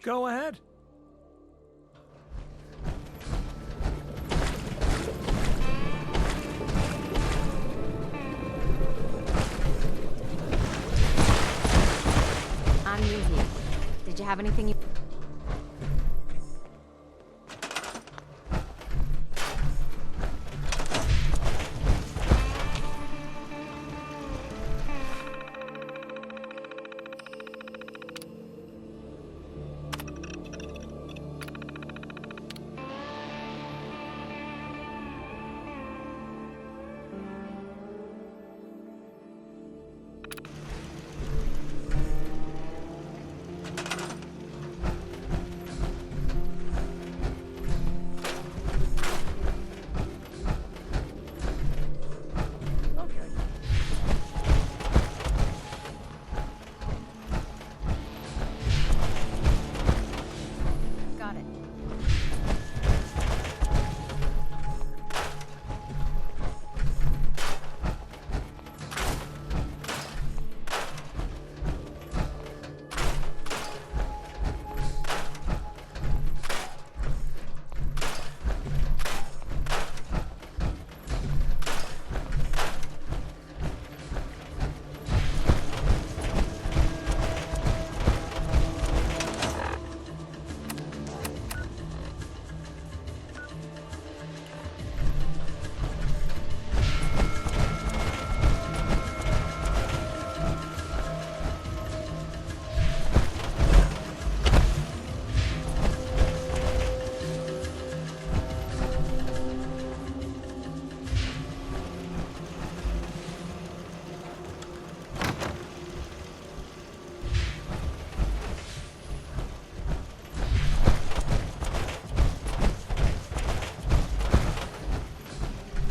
Go ahead. I'm new here. Did you have anything you... Got it.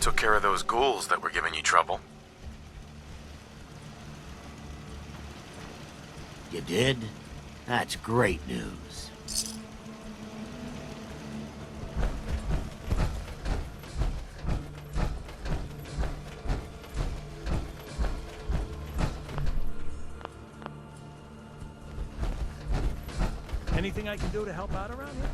Took care of those ghouls that were giving you trouble. You did? That's great news. Anything I can do to help out around here?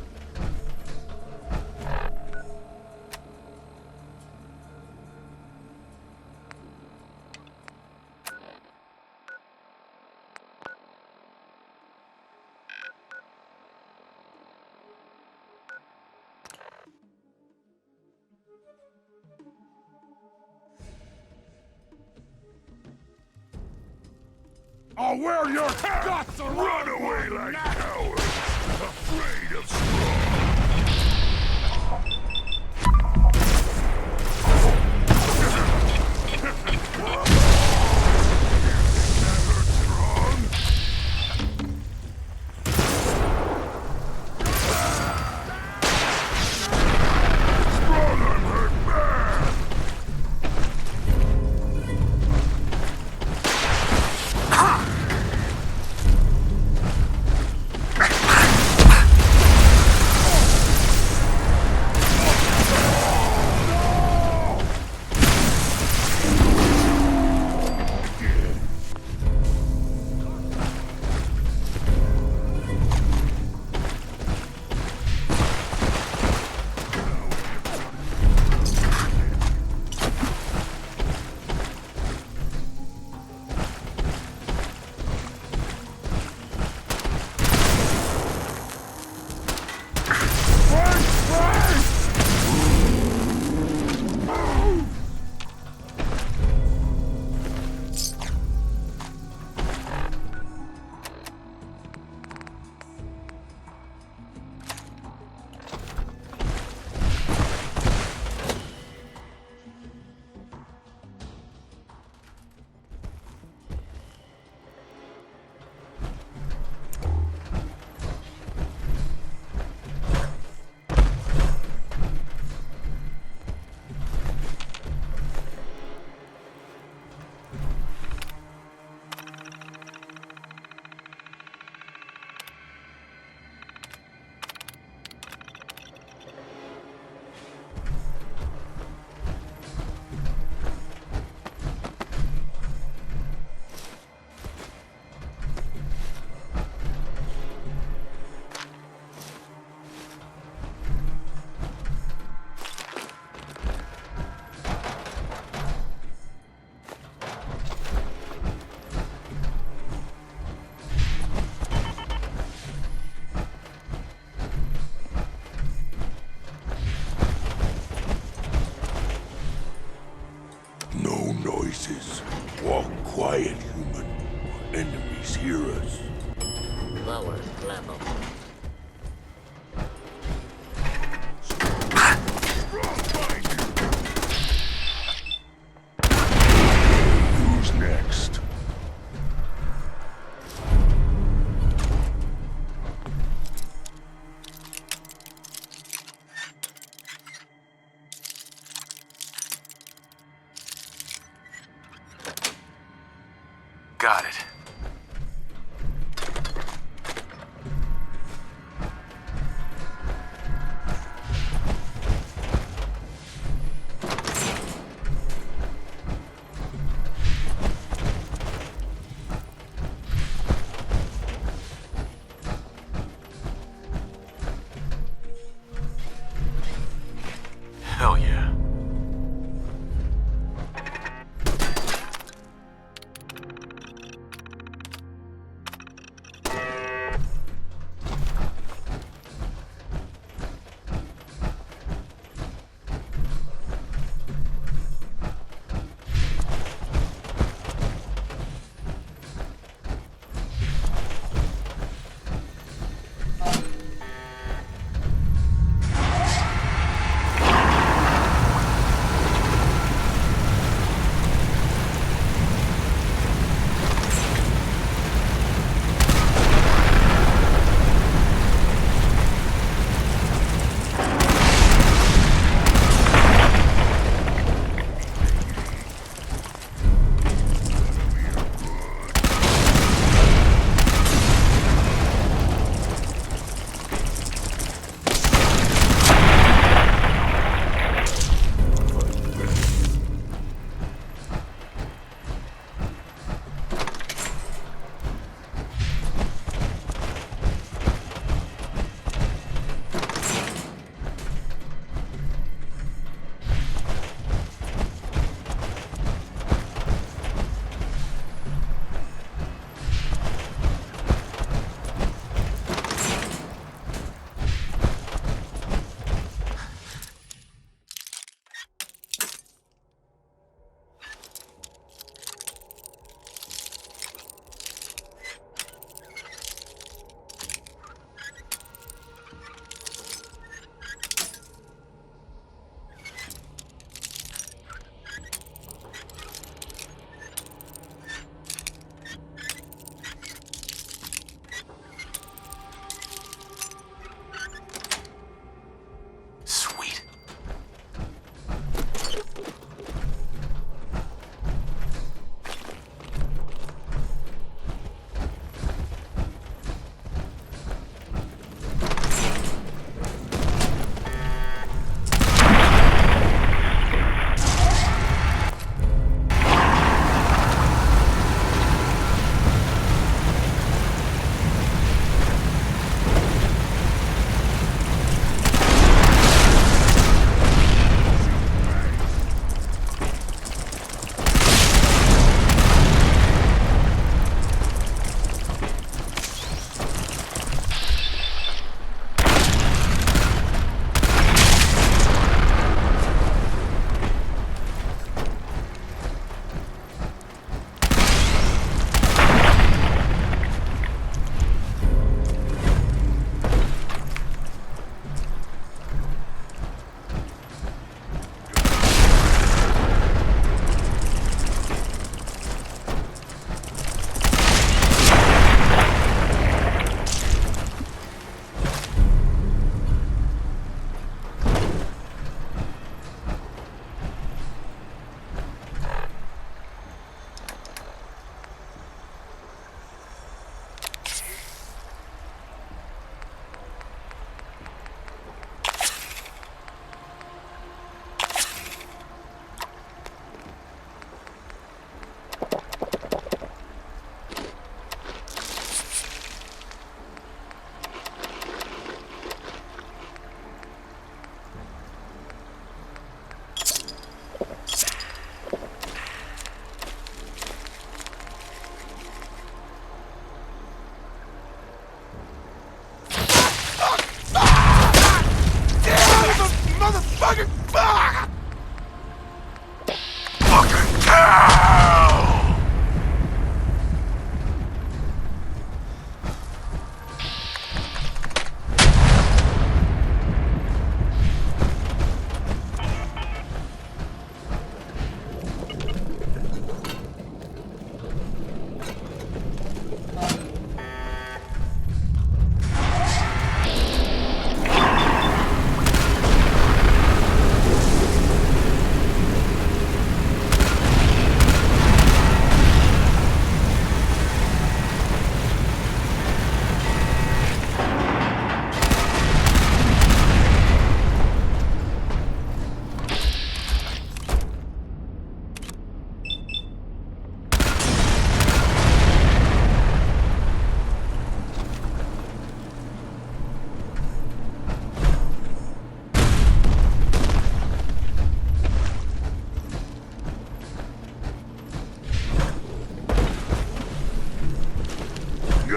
I'll wear your guts around. Run away like cowards, afraid of strong. Never strong. Strong arm hurt bad. Enemies hear us. Lower level. Who's next? Got it. Hell yeah.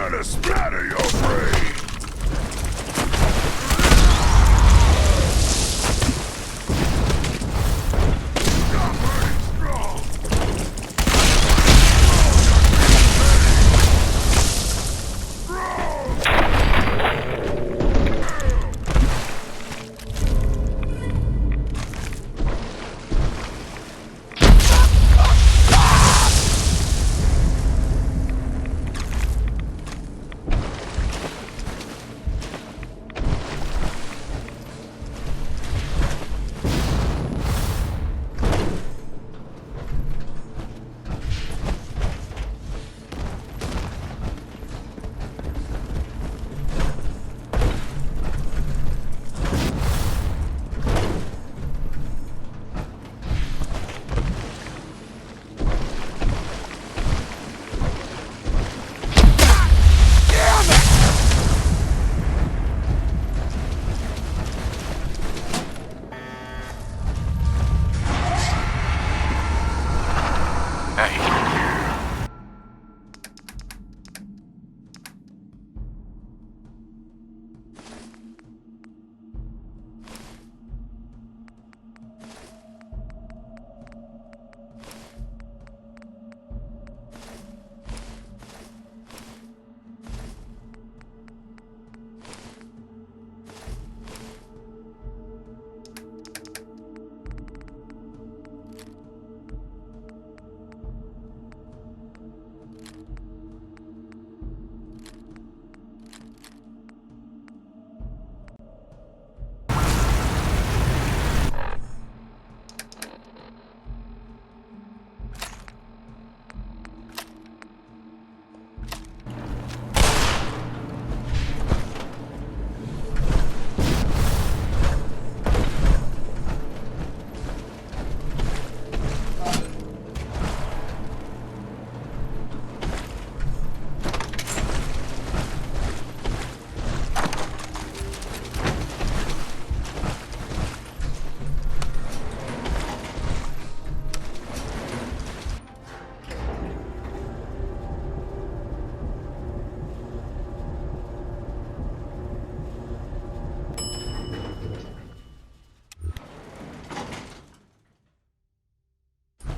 gonna splatter your brain! I'm burning strong!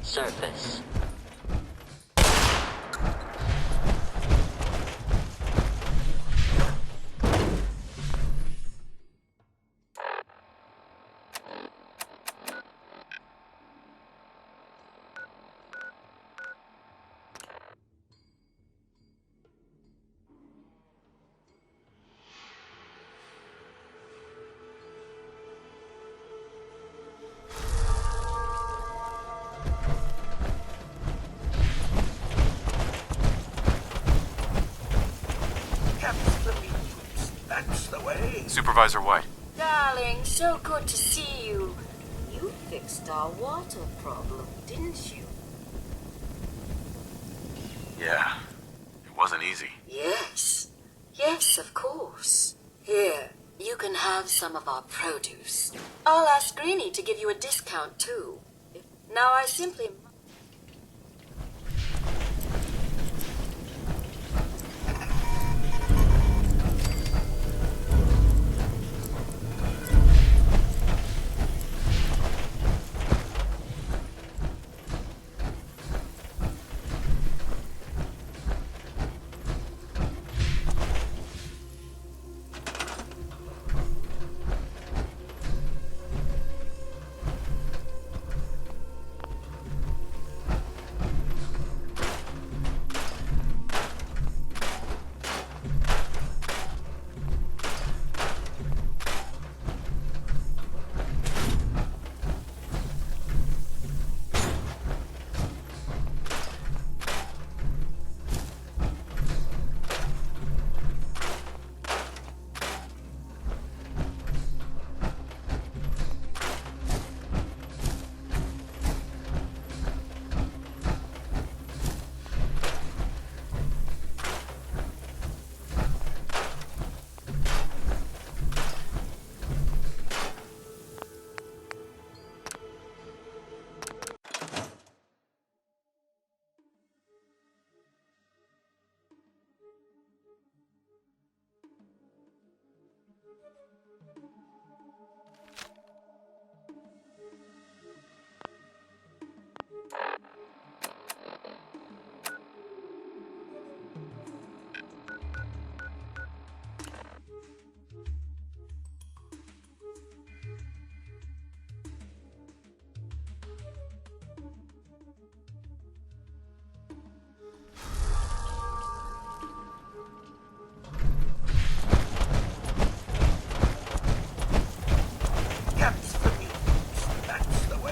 Surface. That's the way. Supervisor White. Darling, so good to see you. You fixed our water problem, didn't you? Yeah. It wasn't easy. Yes. Yes, of course. Here, you can have some of our produce. I'll ask Greenie to give you a discount, too. Now I simply...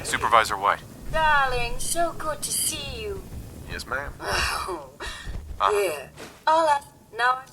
Supervisor White. Darling, so good to see you. Yes, ma'am. Oh, here. All I... Now I...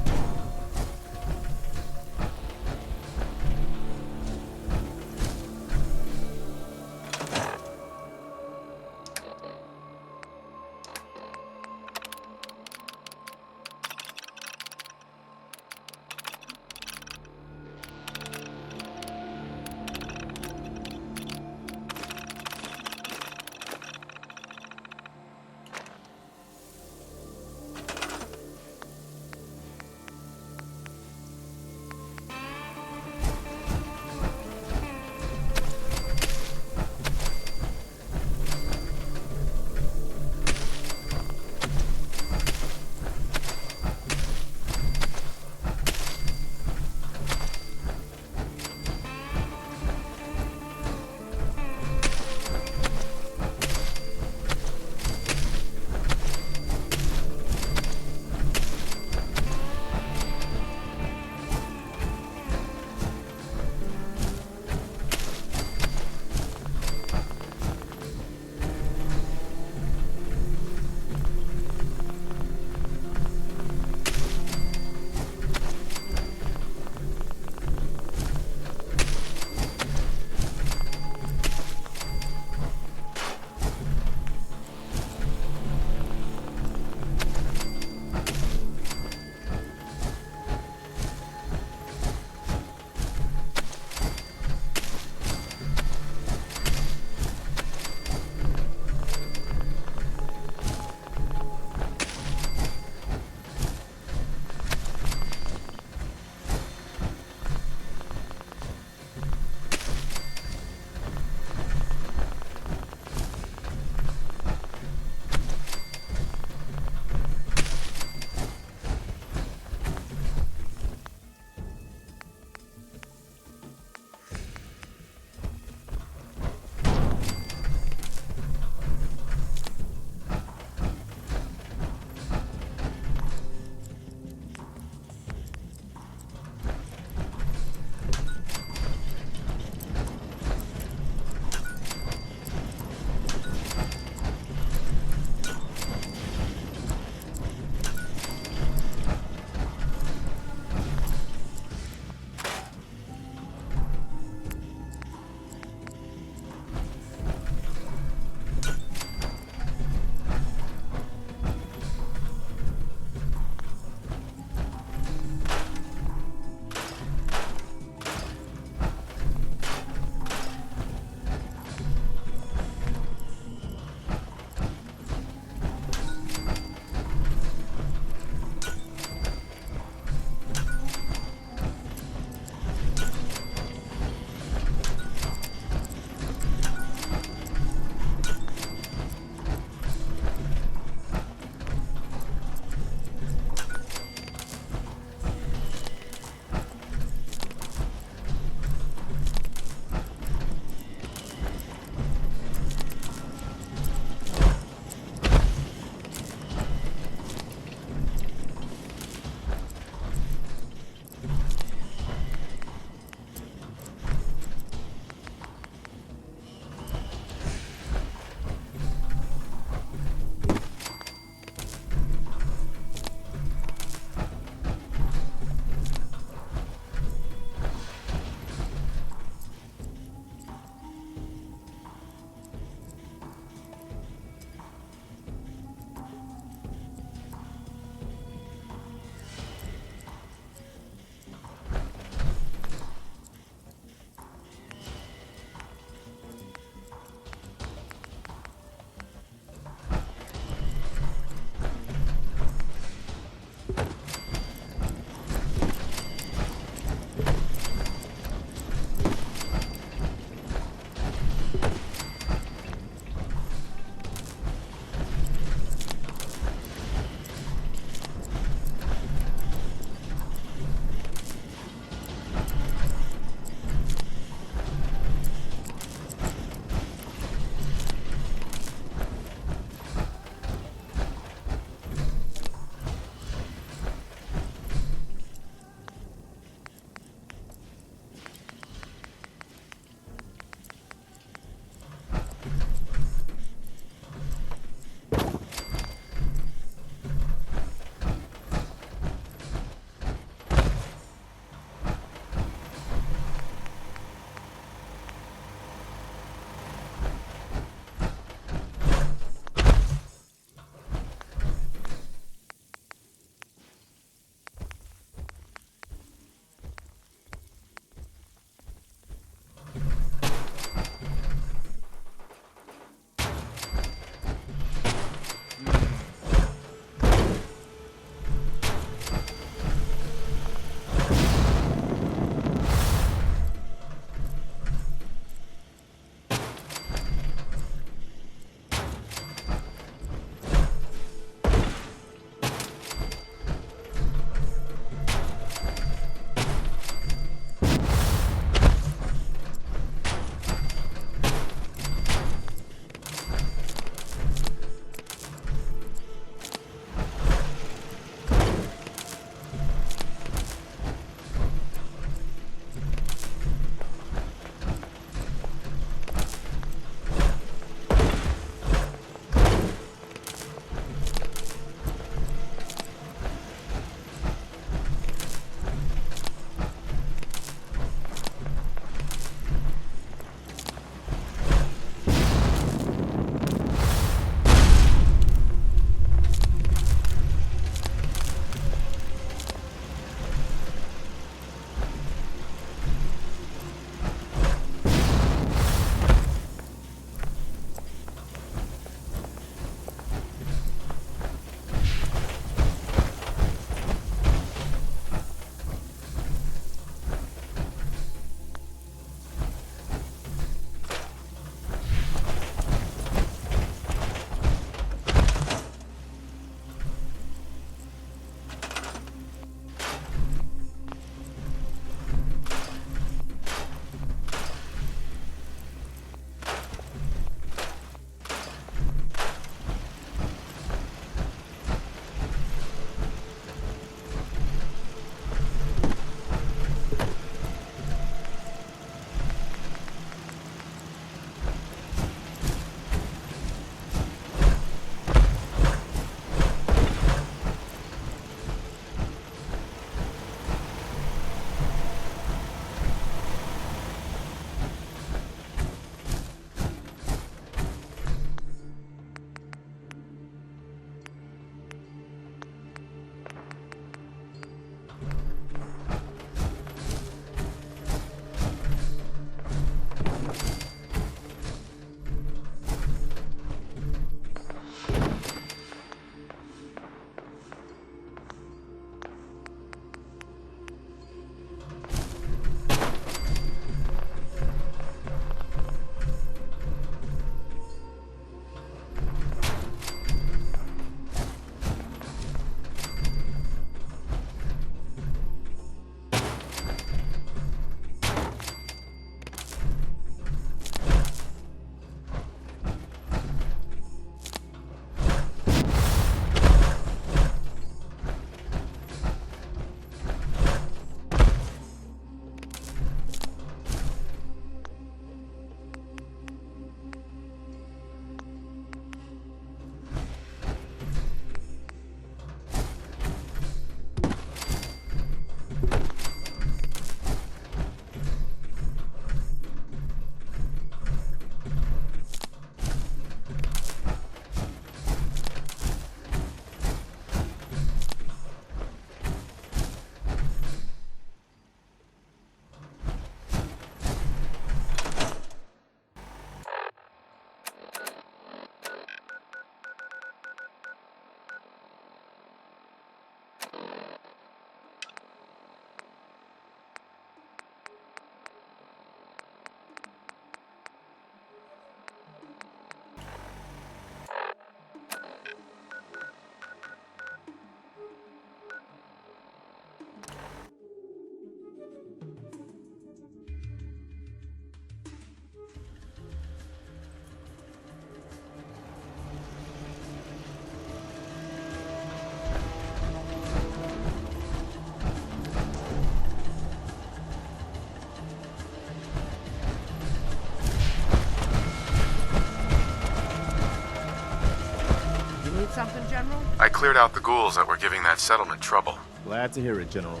something, General? I cleared out the ghouls that were giving that settlement trouble. Glad to hear it, General.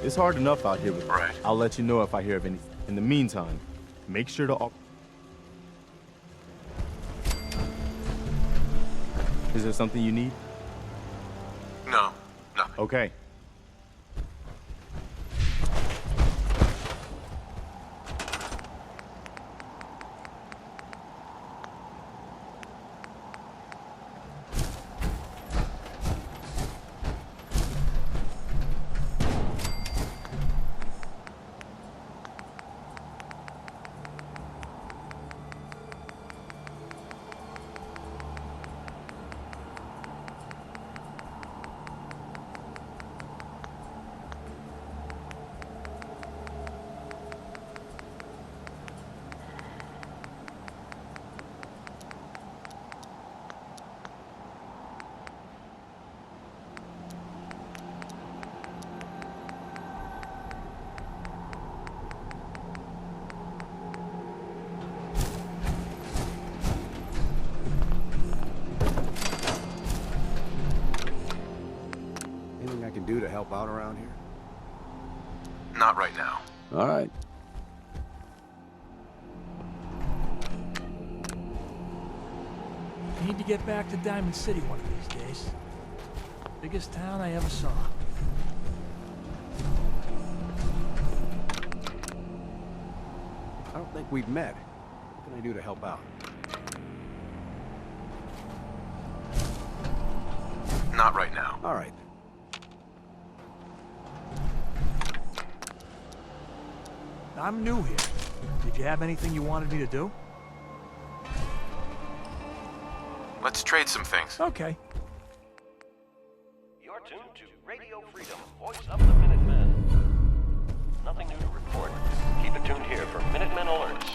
It's hard enough out here with... Right. I'll let you know if I hear of anything. In the meantime, make sure to... Is there something you need? No, nothing. Okay. Anything I can do to help out around here? Not right now. All right. Need to get back to Diamond City one of these days. Biggest town I ever saw. I don't think we've met. What can I do to help out? Not right now. All right. I'm new here. Did you have anything you wanted me to do? Let's trade some things. Okay. You're tuned to Radio Freedom, voice of the Minutemen. Nothing new to report. Keep it tuned here for Minutemen alerts.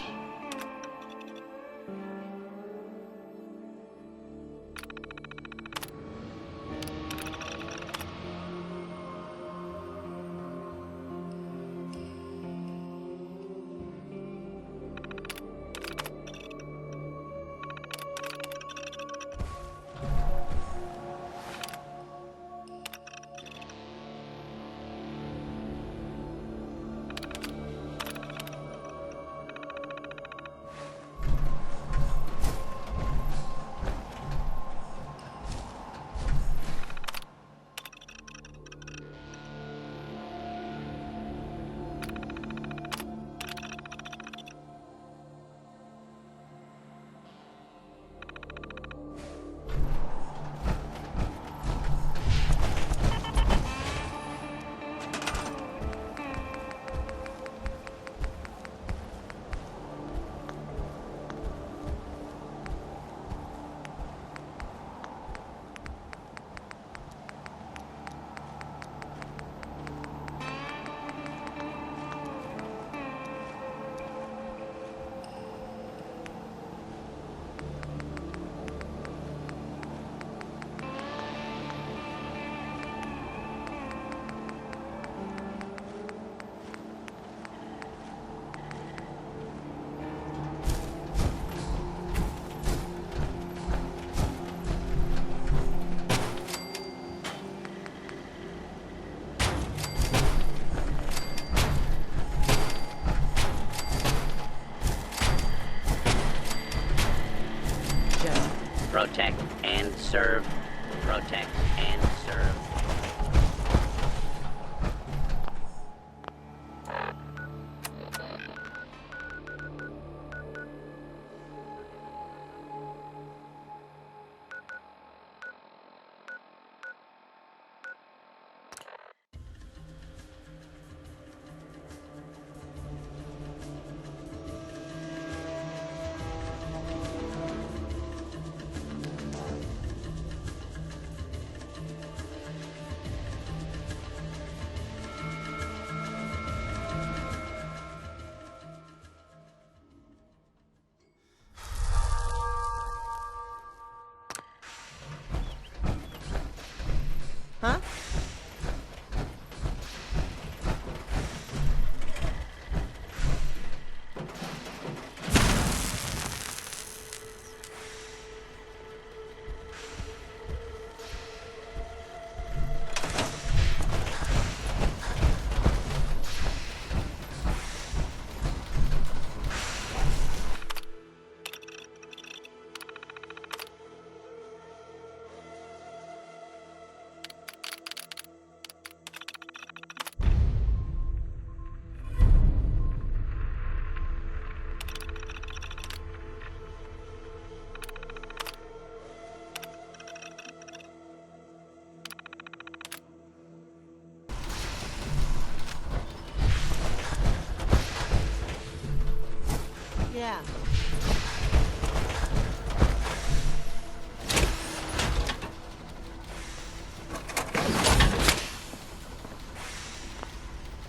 Protect and serve. Protect and serve. Yeah.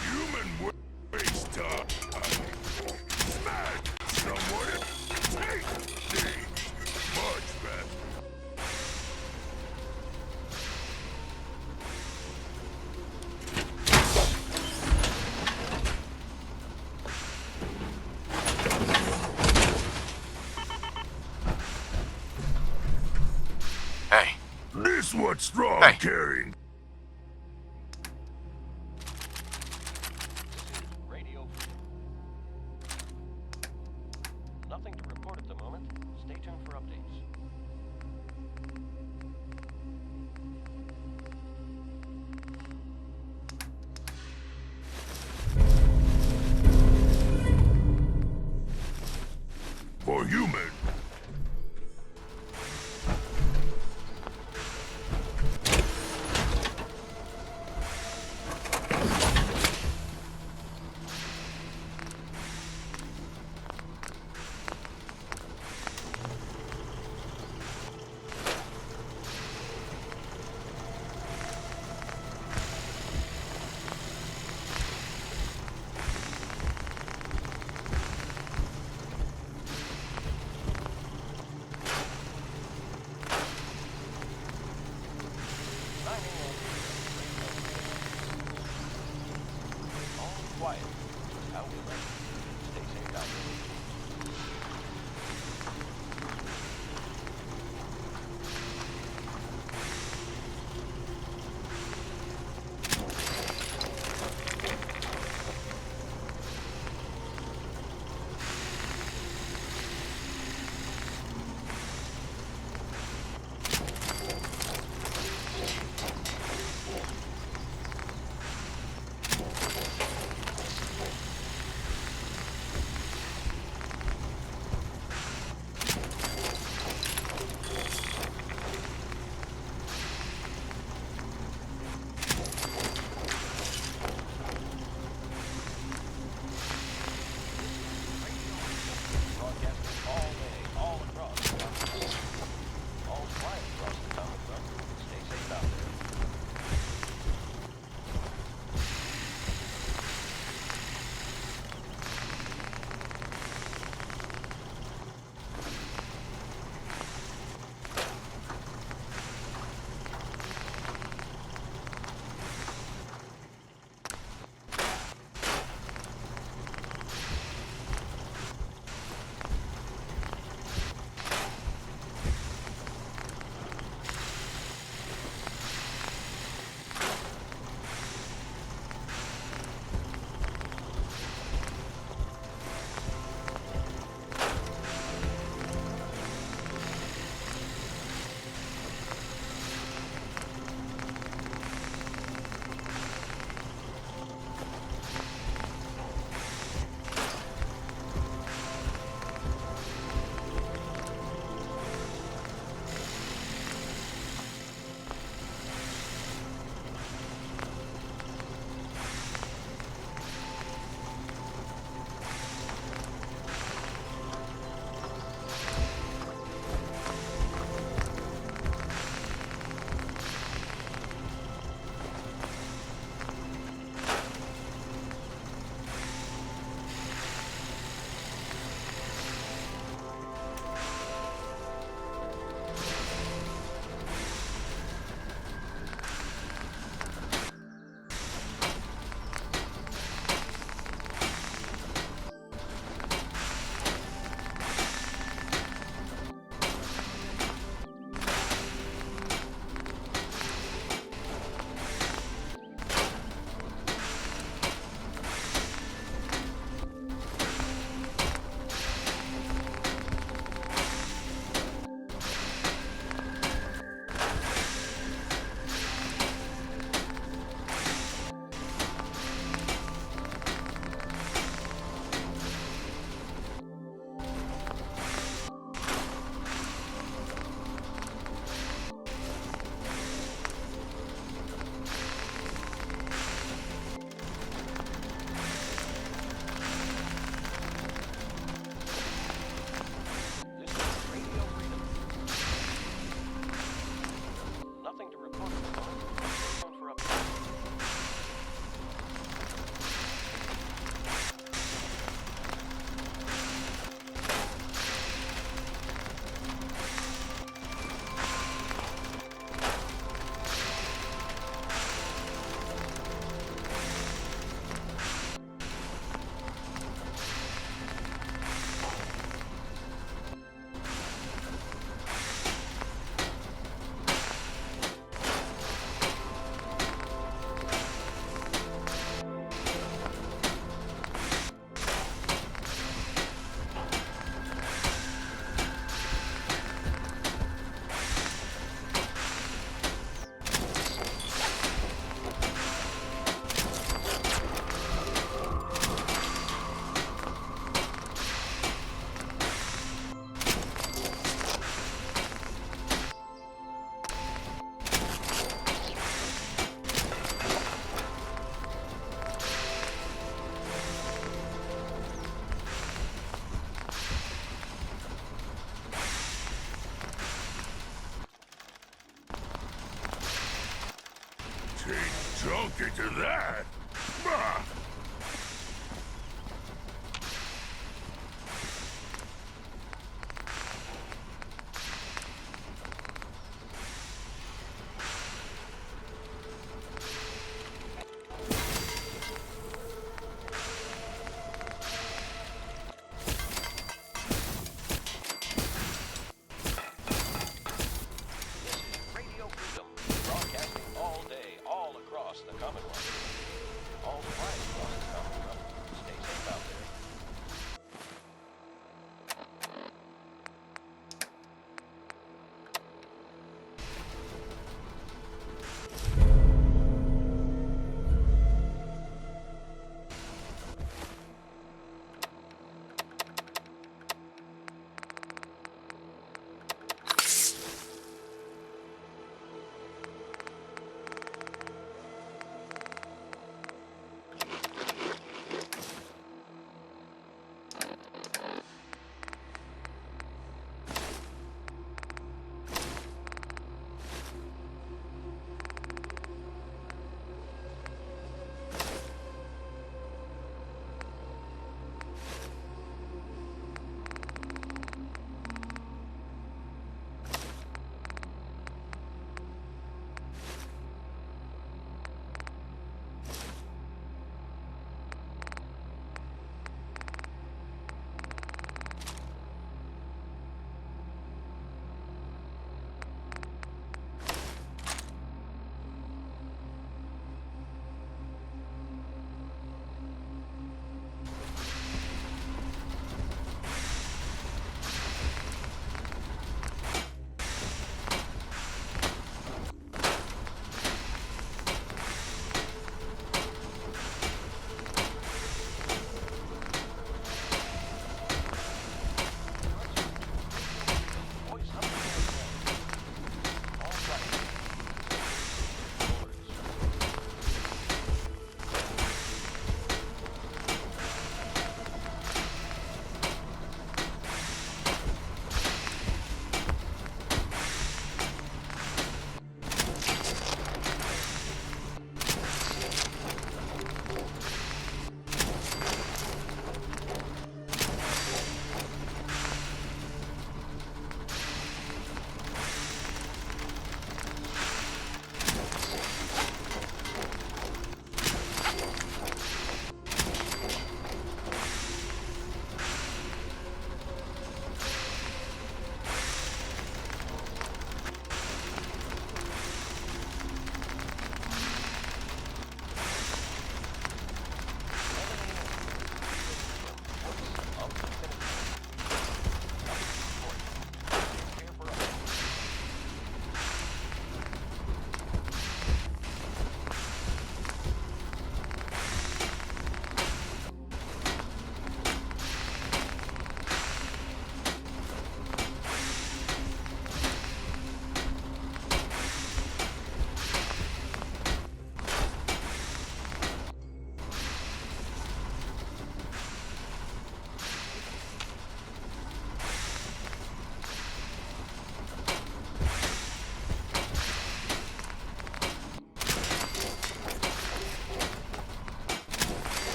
Human waste time. Smash someone and take things. Much better. Hey, This what Strong Hey. carrying. Radio. Nothing to report at the moment. Stay tuned for updates. For human. sunk into that? Bah! Radio Freedom, broadcasting all day, all across the Commonwealth.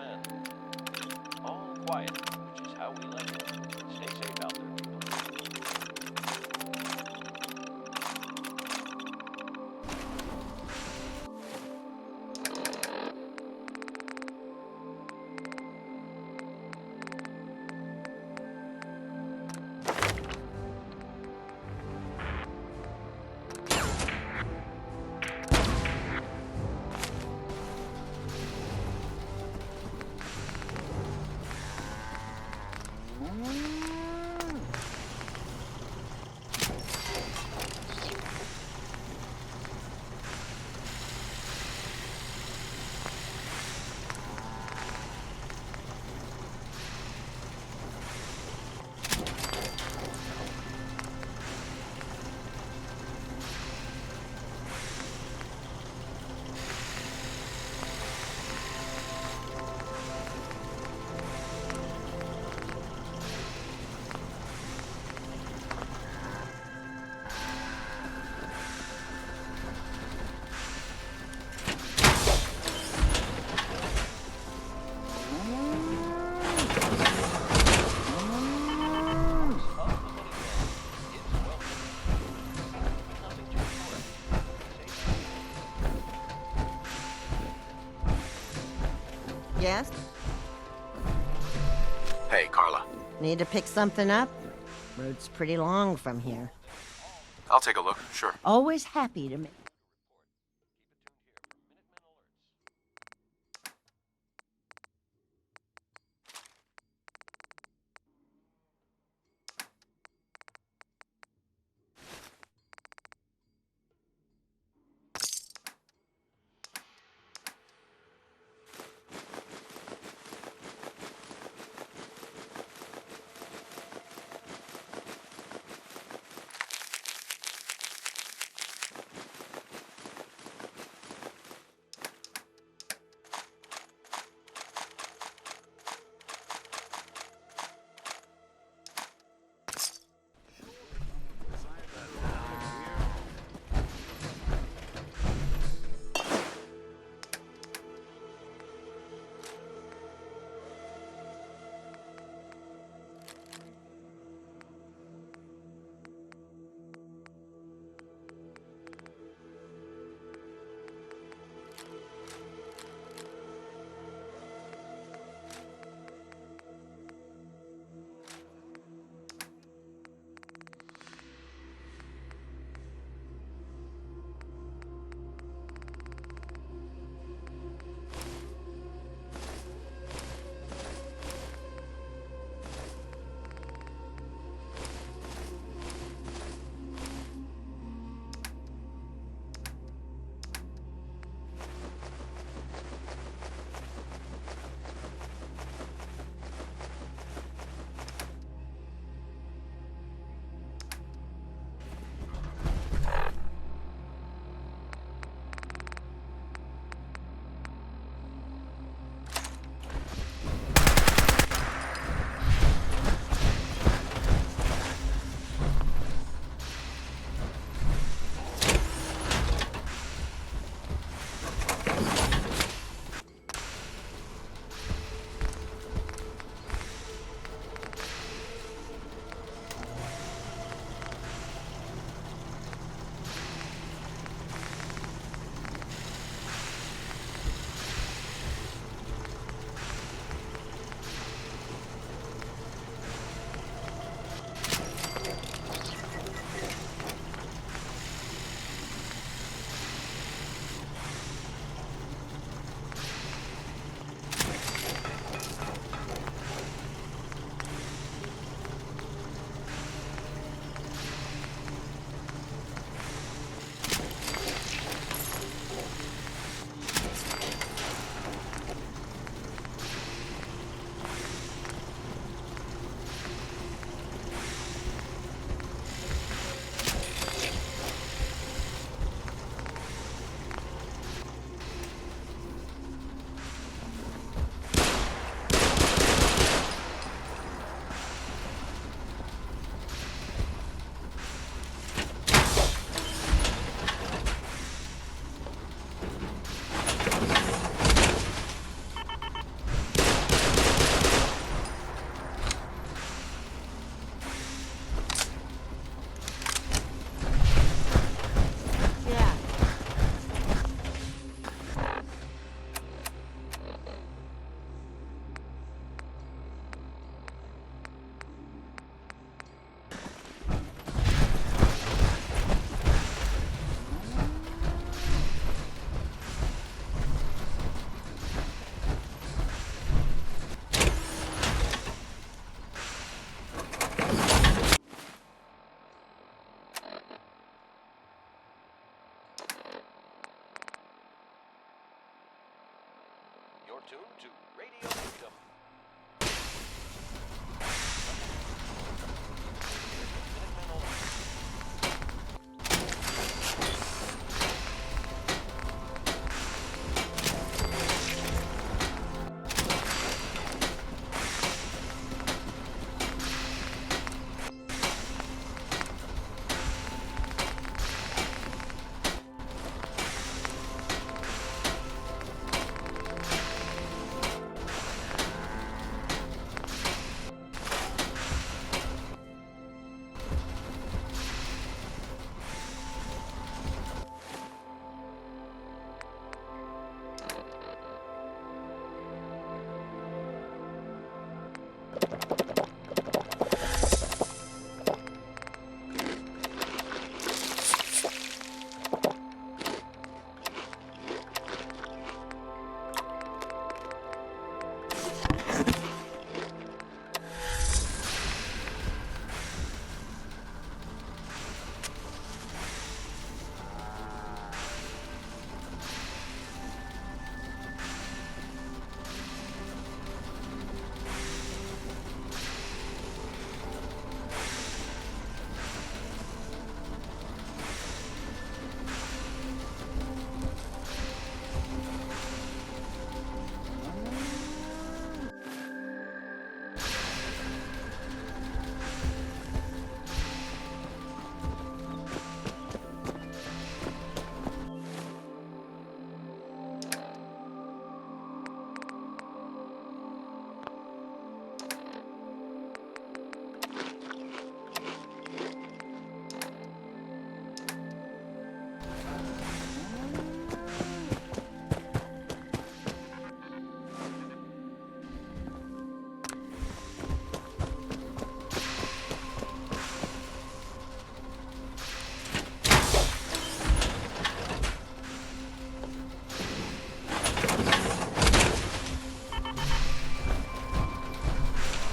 Man. All quiet, which is how we like it. Stay safe out there, people. Yes? Hey, Carla. Need to pick something up? Road's pretty long from here. I'll take a look, sure. Always happy to make.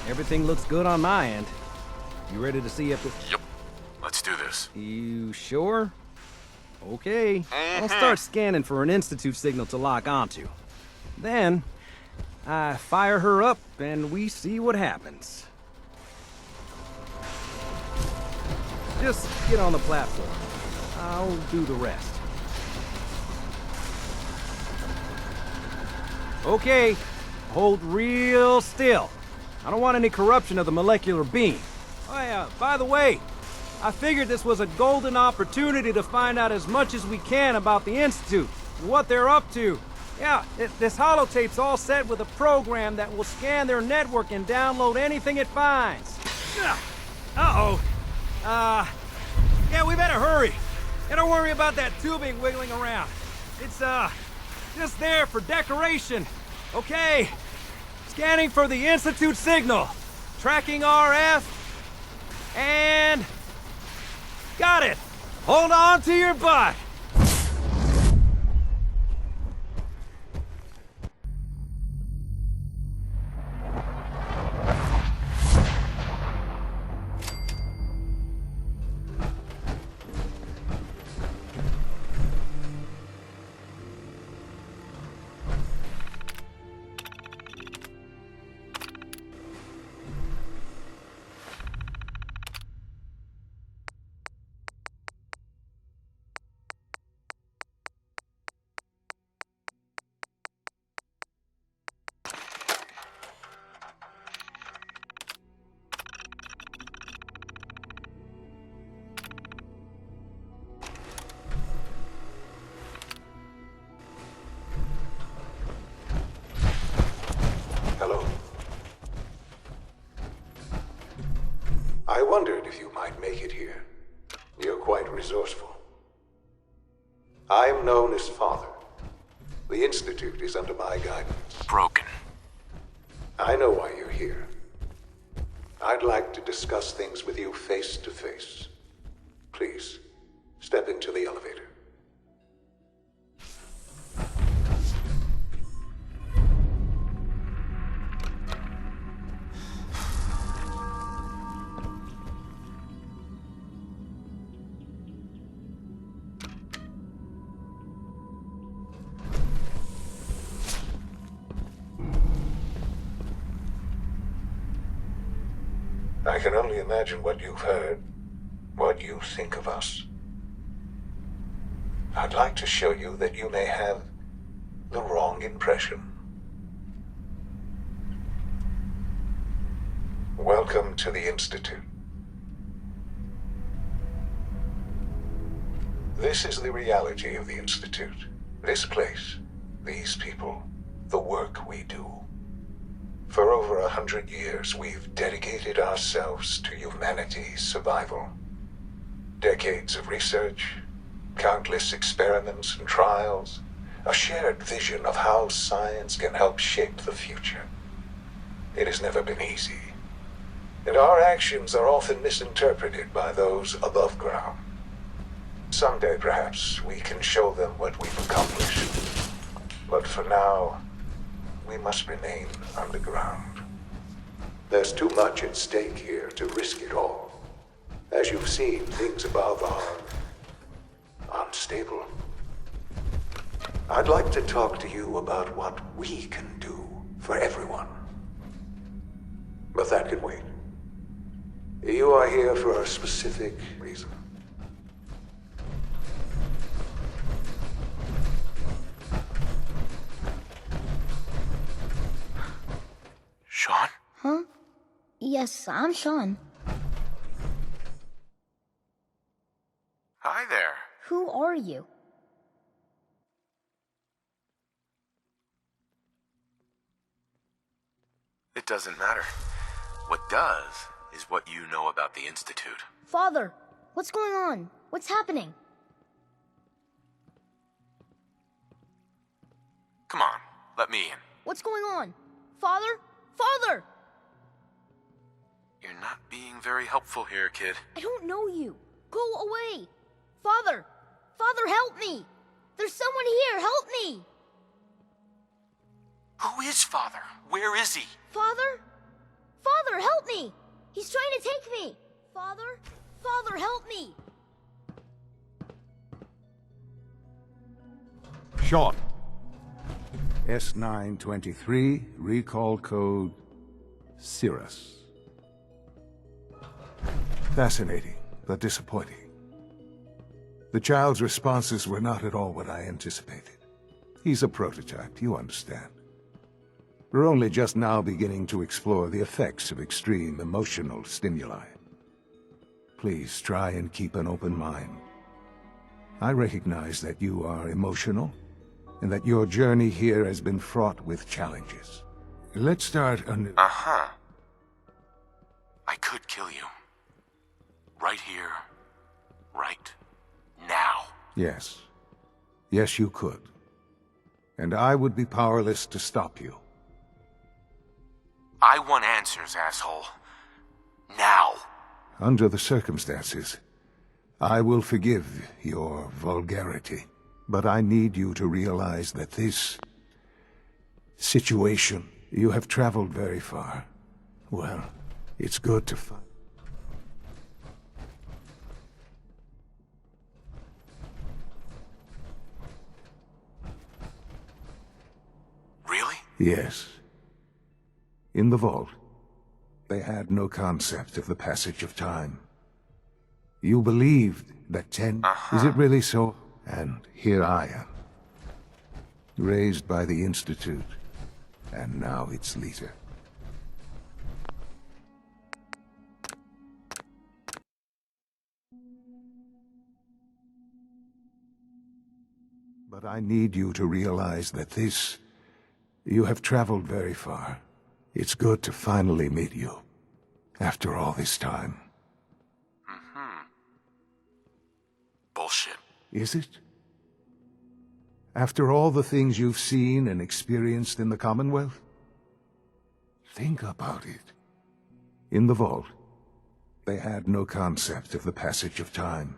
Everything looks good on my end. You ready to see if this... Yep. Let's do this. You sure? Okay. I'll start scanning for an Institute signal to lock onto. Then, I fire her up and we see what happens. Just get on the platform. I'll do the rest. Okay. Hold real still. I don't want any corruption of the molecular beam. Oh yeah, by the way, I figured this was a golden opportunity to find out as much as we can about the Institute, and what they're up to. Yeah, this holotape's all set with a program that will scan their network and download anything it finds. Uh-oh. Yeah, we better hurry. And don't worry about that tubing wiggling around. It's, just there for decoration. Okay. Scanning for the Institute signal. Tracking RF. And... got it! Hold on to your butt! I wondered if you might make it here. You're quite resourceful. I'm known as Father. The Institute is under my guidance. Broken. I know why you're here. I'd like to discuss things with you face to face. Please, step into the elevator. I can only imagine what you've heard, what you think of us. I'd like to show you that you may have the wrong impression. Welcome to the Institute. This is the reality of the Institute. This place, these people, the work we do. For over 100 years, we've dedicated ourselves to humanity's survival. Decades of research, countless experiments and trials, a shared vision of how science can help shape the future. It has never been easy, and our actions are often misinterpreted by those above ground. Someday, perhaps, we can show them what we've accomplished. But for now, we must remain underground. There's too much at stake here to risk it all. As you've seen, things above are unstable. I'd like to talk to you about what we can do for everyone. But that can wait. You are here for a specific reason. Sean? Huh? Yes, I'm Sean. Hi there. Who are you? It doesn't matter. What does is what you know about the Institute. Father, what's going on? What's happening? Come on, let me in. What's going on? Father? Father! You're not being very helpful here, kid. I don't know you. Go away. Father! Father, help me! There's someone here, help me! Who is Father? Where is he? Father? Father, help me! He's trying to take me! Father? Father, help me! Sean. S923, recall code Cirrus. Fascinating, but disappointing. The child's responses were not at all what I anticipated. He's a prototype, you understand. We're only just now beginning to explore the effects of extreme emotional stimuli. Please try and keep an open mind. I recognize that you are emotional, and that your journey here has been fraught with challenges. Let's start anew. Uh-huh. I could kill you. Right here. Right now. Yes. Yes, you could. And I would be powerless to stop you. I want answers, asshole. Now. Under the circumstances, I will forgive your vulgarity. But I need you to realize that this situation, you have traveled very far. Well, it's good to find. Really? Yes. In the vault, they had no concept of the passage of time. You believed that 10... Is it really so? And here I am, raised by the Institute, and now its leader. But I need you to realize that this... You have traveled very far. It's good to finally meet you, after all this time. Bullshit. Is it? After all the things you've seen and experienced in the Commonwealth? Think about it. In the vault, they had no concept of the passage of time.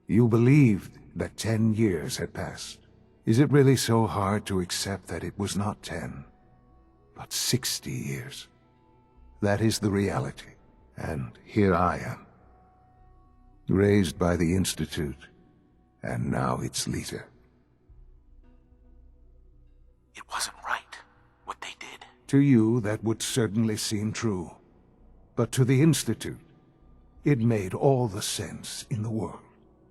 You believed that 10 years had passed. Is it really so hard to accept that it was not 10, but 60 years? That is the reality, and here I am, raised by the Institute, and now its leader. It wasn't right, what they did. To you, that would certainly seem true. But to the Institute, it made all the sense in the world.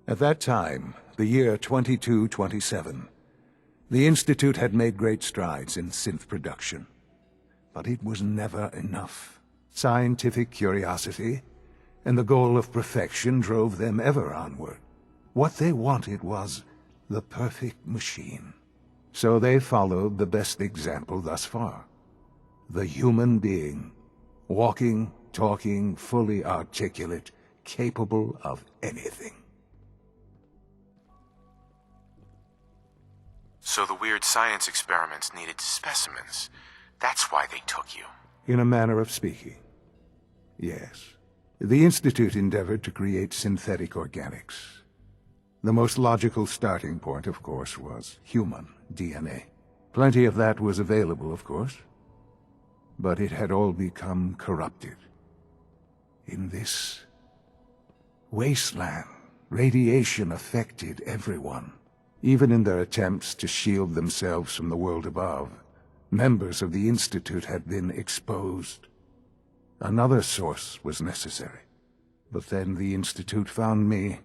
At that time, the year 2227, the Institute had made great strides in synth production. But it was never enough. Scientific curiosity and the goal of perfection drove them ever onward. What they wanted was the perfect machine. So they followed the best example thus far. The human being. Walking, talking, fully articulate, capable of anything. So the weird science experiments needed specimens. That's why they took you. In a manner of speaking. Yes. The Institute endeavored to create synthetic organics. The most logical starting point, of course, was human DNA. Plenty of that was available, of course. But it had all become corrupted. In this wasteland, radiation affected everyone. Even in their attempts to shield themselves from the world above, members of the Institute had been exposed. Another source was necessary. But then the Institute found me,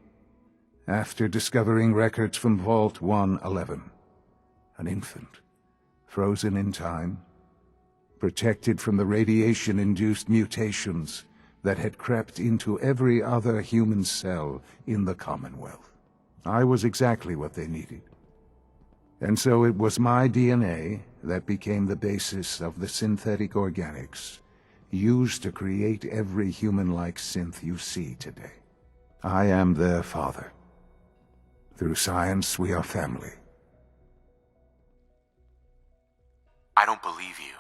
after discovering records from Vault 111. An infant, frozen in time, protected from the radiation-induced mutations that had crept into every other human cell in the Commonwealth. I was exactly what they needed. And so it was my DNA that became the basis of the synthetic organics used to create every human-like synth you see today. I am their father. Through science, we are family. I don't believe you.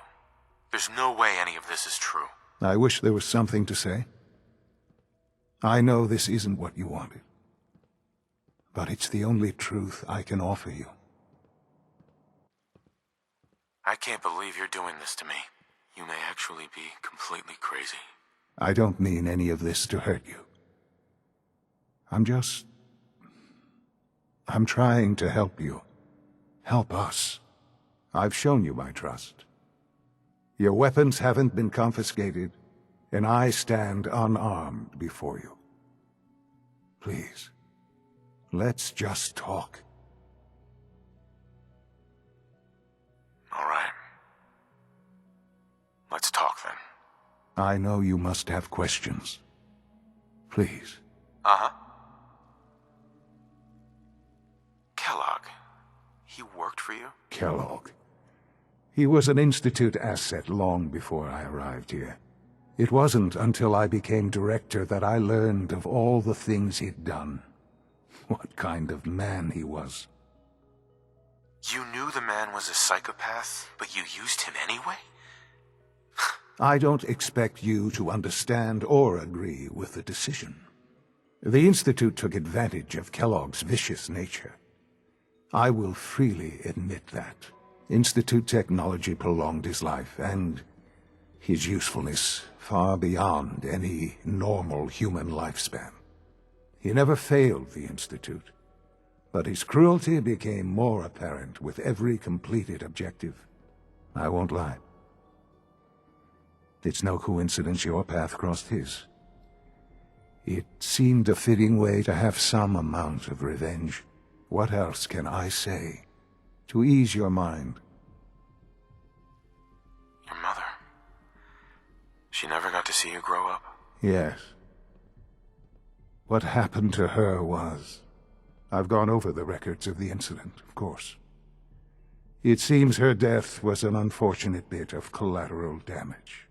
There's no way any of this is true. I wish there was something to say. I know this isn't what you wanted. But it's the only truth I can offer you. I can't believe you're doing this to me. You may actually be completely crazy. I don't mean any of this to hurt you. I'm trying to help you. Help us. I've shown you my trust. Your weapons haven't been confiscated, and I stand unarmed before you. Please, let's just talk. All right. Let's talk then. I know you must have questions. Please. Uh-huh. Kellogg. He worked for you? Kellogg. He was an Institute asset long before I arrived here. It wasn't until I became director that I learned of all the things he'd done. What kind of man he was. You knew the man was a psychopath, but you used him anyway? I don't expect you to understand or agree with the decision. The Institute took advantage of Kellogg's vicious nature. I will freely admit that. Institute technology prolonged his life, and his usefulness far beyond any normal human lifespan. He never failed the Institute, but his cruelty became more apparent with every completed objective. I won't lie. It's no coincidence your path crossed his. It seemed a fitting way to have some amount of revenge. What else can I say to ease your mind? Your mother. She never got to see you grow up? Yes. What happened to her was... I've gone over the records of the incident, of course. It seems her death was an unfortunate bit of collateral damage.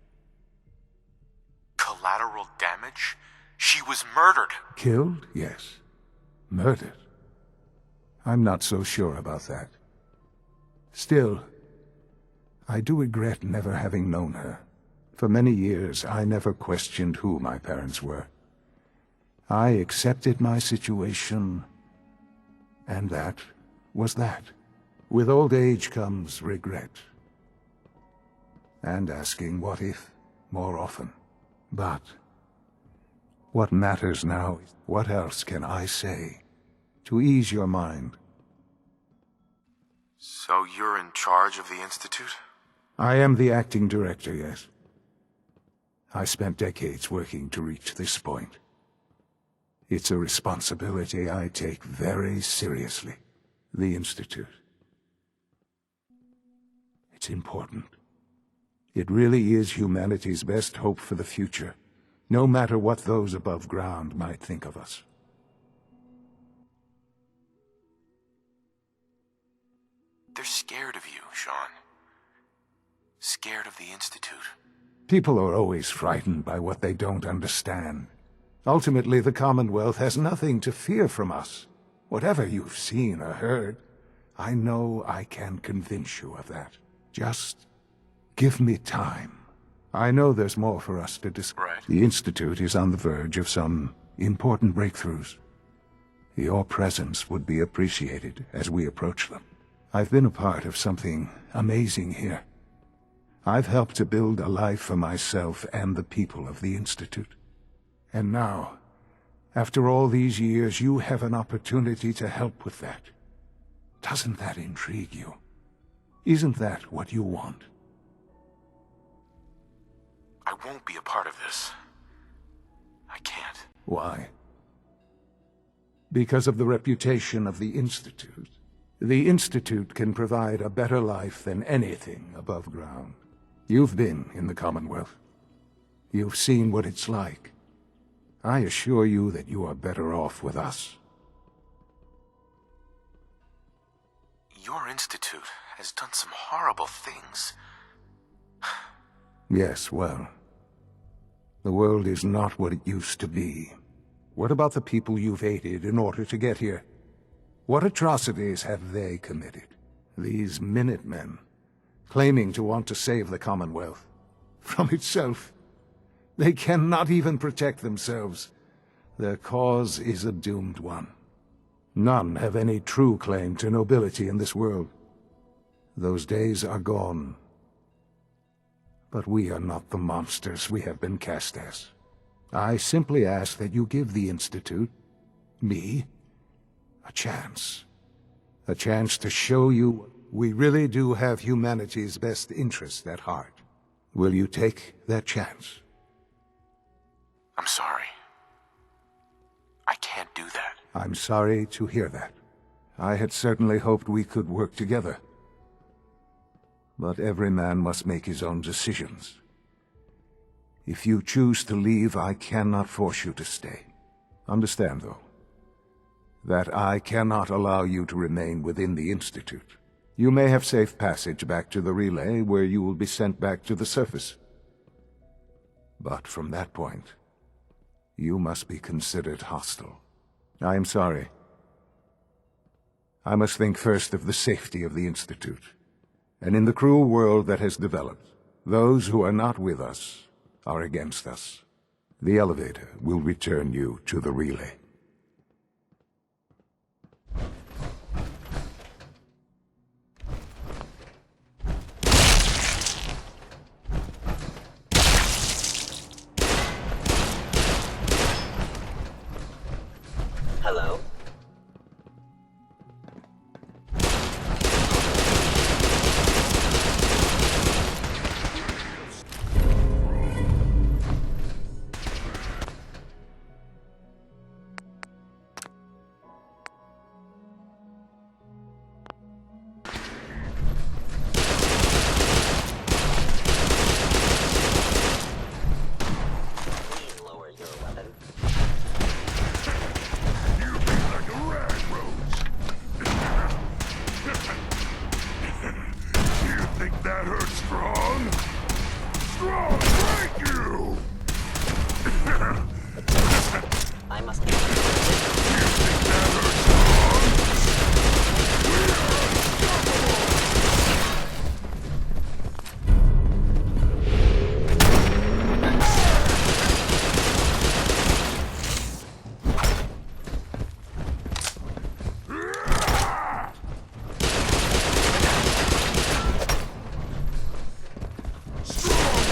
Collateral damage? She was murdered. Killed? Yes. Murdered? I'm not so sure about that. Still, I do regret never having known her. For many years, I never questioned who my parents were. I accepted my situation, and that was that. With old age comes regret. And asking what if more often. But what matters now is what else can I say to ease your mind? So you're in charge of the Institute? I am the acting director, yes. I spent decades working to reach this point. It's a responsibility I take very seriously. The Institute. It's important. It really is humanity's best hope for the future, no matter what those above ground might think of us. They're scared of you, Sean. Scared of the Institute. People are always frightened by what they don't understand. Ultimately, the Commonwealth has nothing to fear from us. Whatever you've seen or heard, I know I can convince you of that. Just give me time. I know there's more for us to discuss. Right. The Institute is on the verge of some important breakthroughs. Your presence would be appreciated as we approach them. I've been a part of something amazing here. I've helped to build a life for myself and the people of the Institute. And now, after all these years, you have an opportunity to help with that. Doesn't that intrigue you? Isn't that what you want? I won't be a part of this. I can't. Why? Because of the reputation of the Institute. The Institute can provide a better life than anything above ground. You've been in the Commonwealth. You've seen what it's like. I assure you that you are better off with us. Your institute has done some horrible things. Yes, well, the world is not what it used to be. What about the people you've aided in order to get here? What atrocities have they committed? These Minutemen, claiming to want to save the Commonwealth from itself. They cannot even protect themselves. Their cause is a doomed one. None have any true claim to nobility in this world. Those days are gone. But we are not the monsters we have been cast as. I simply ask that you give the Institute, me, a chance. A chance to show you we really do have humanity's best interest at heart. Will you take that chance? I'm sorry. I can't do that. I'm sorry to hear that. I had certainly hoped we could work together. But every man must make his own decisions. If you choose to leave, I cannot force you to stay. Understand, though, that I cannot allow you to remain within the Institute. You may have safe passage back to the relay, where you will be sent back to the surface. But from that point, you must be considered hostile. I am sorry. I must think first of the safety of the Institute. And in the cruel world that has developed, those who are not with us are against us. The elevator will return you to the relay. Hello? Please lower your weapon. You think that hurts strong? Strong, thank you! I must be. You think that hurts strong? We are unstoppable! Strong,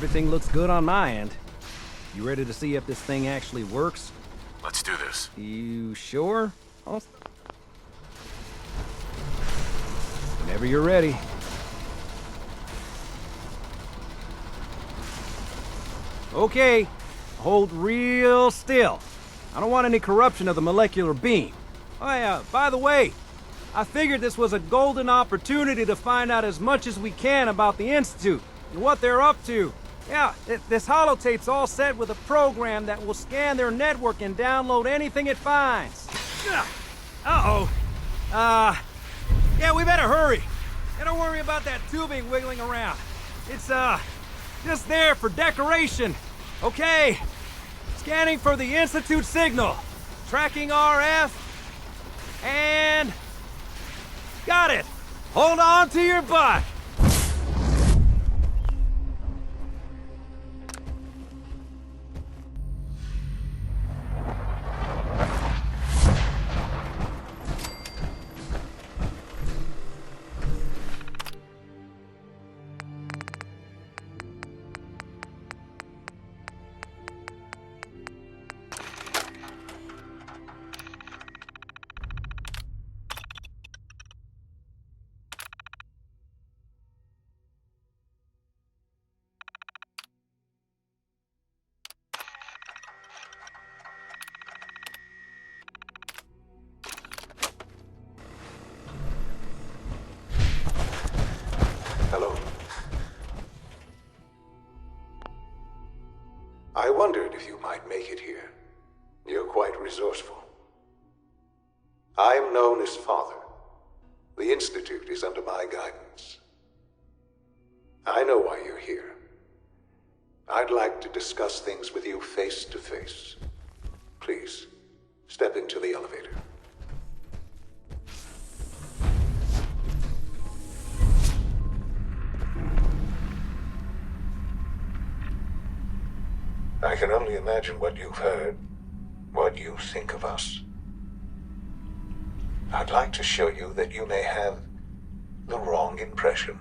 Everything looks good on my end. You ready to see if this thing actually works? Let's do this. You sure? Whenever you're ready. Okay, hold real still. I don't want any corruption of the molecular beam. Oh, by the way, I figured this was a golden opportunity to find out as much as we can about the Institute and what they're up to. Yeah, this holotape's all set with a program that will scan their network and download anything it finds. Uh-oh. Yeah, we better hurry. And don't worry about that tubing wiggling around. It's, just there for decoration. Okay. Scanning for the Institute signal. Tracking RF. And... got it. Hold on to your butt. Hello. I wondered if you might make it here. You're quite resourceful. I'm known as Father. The Institute is under my guidance. I know why you're here. I'd like to discuss things with you face to face. Please, step into the elevator. I can only imagine what you've heard, what you think of us. I'd like to show you that you may have the wrong impression.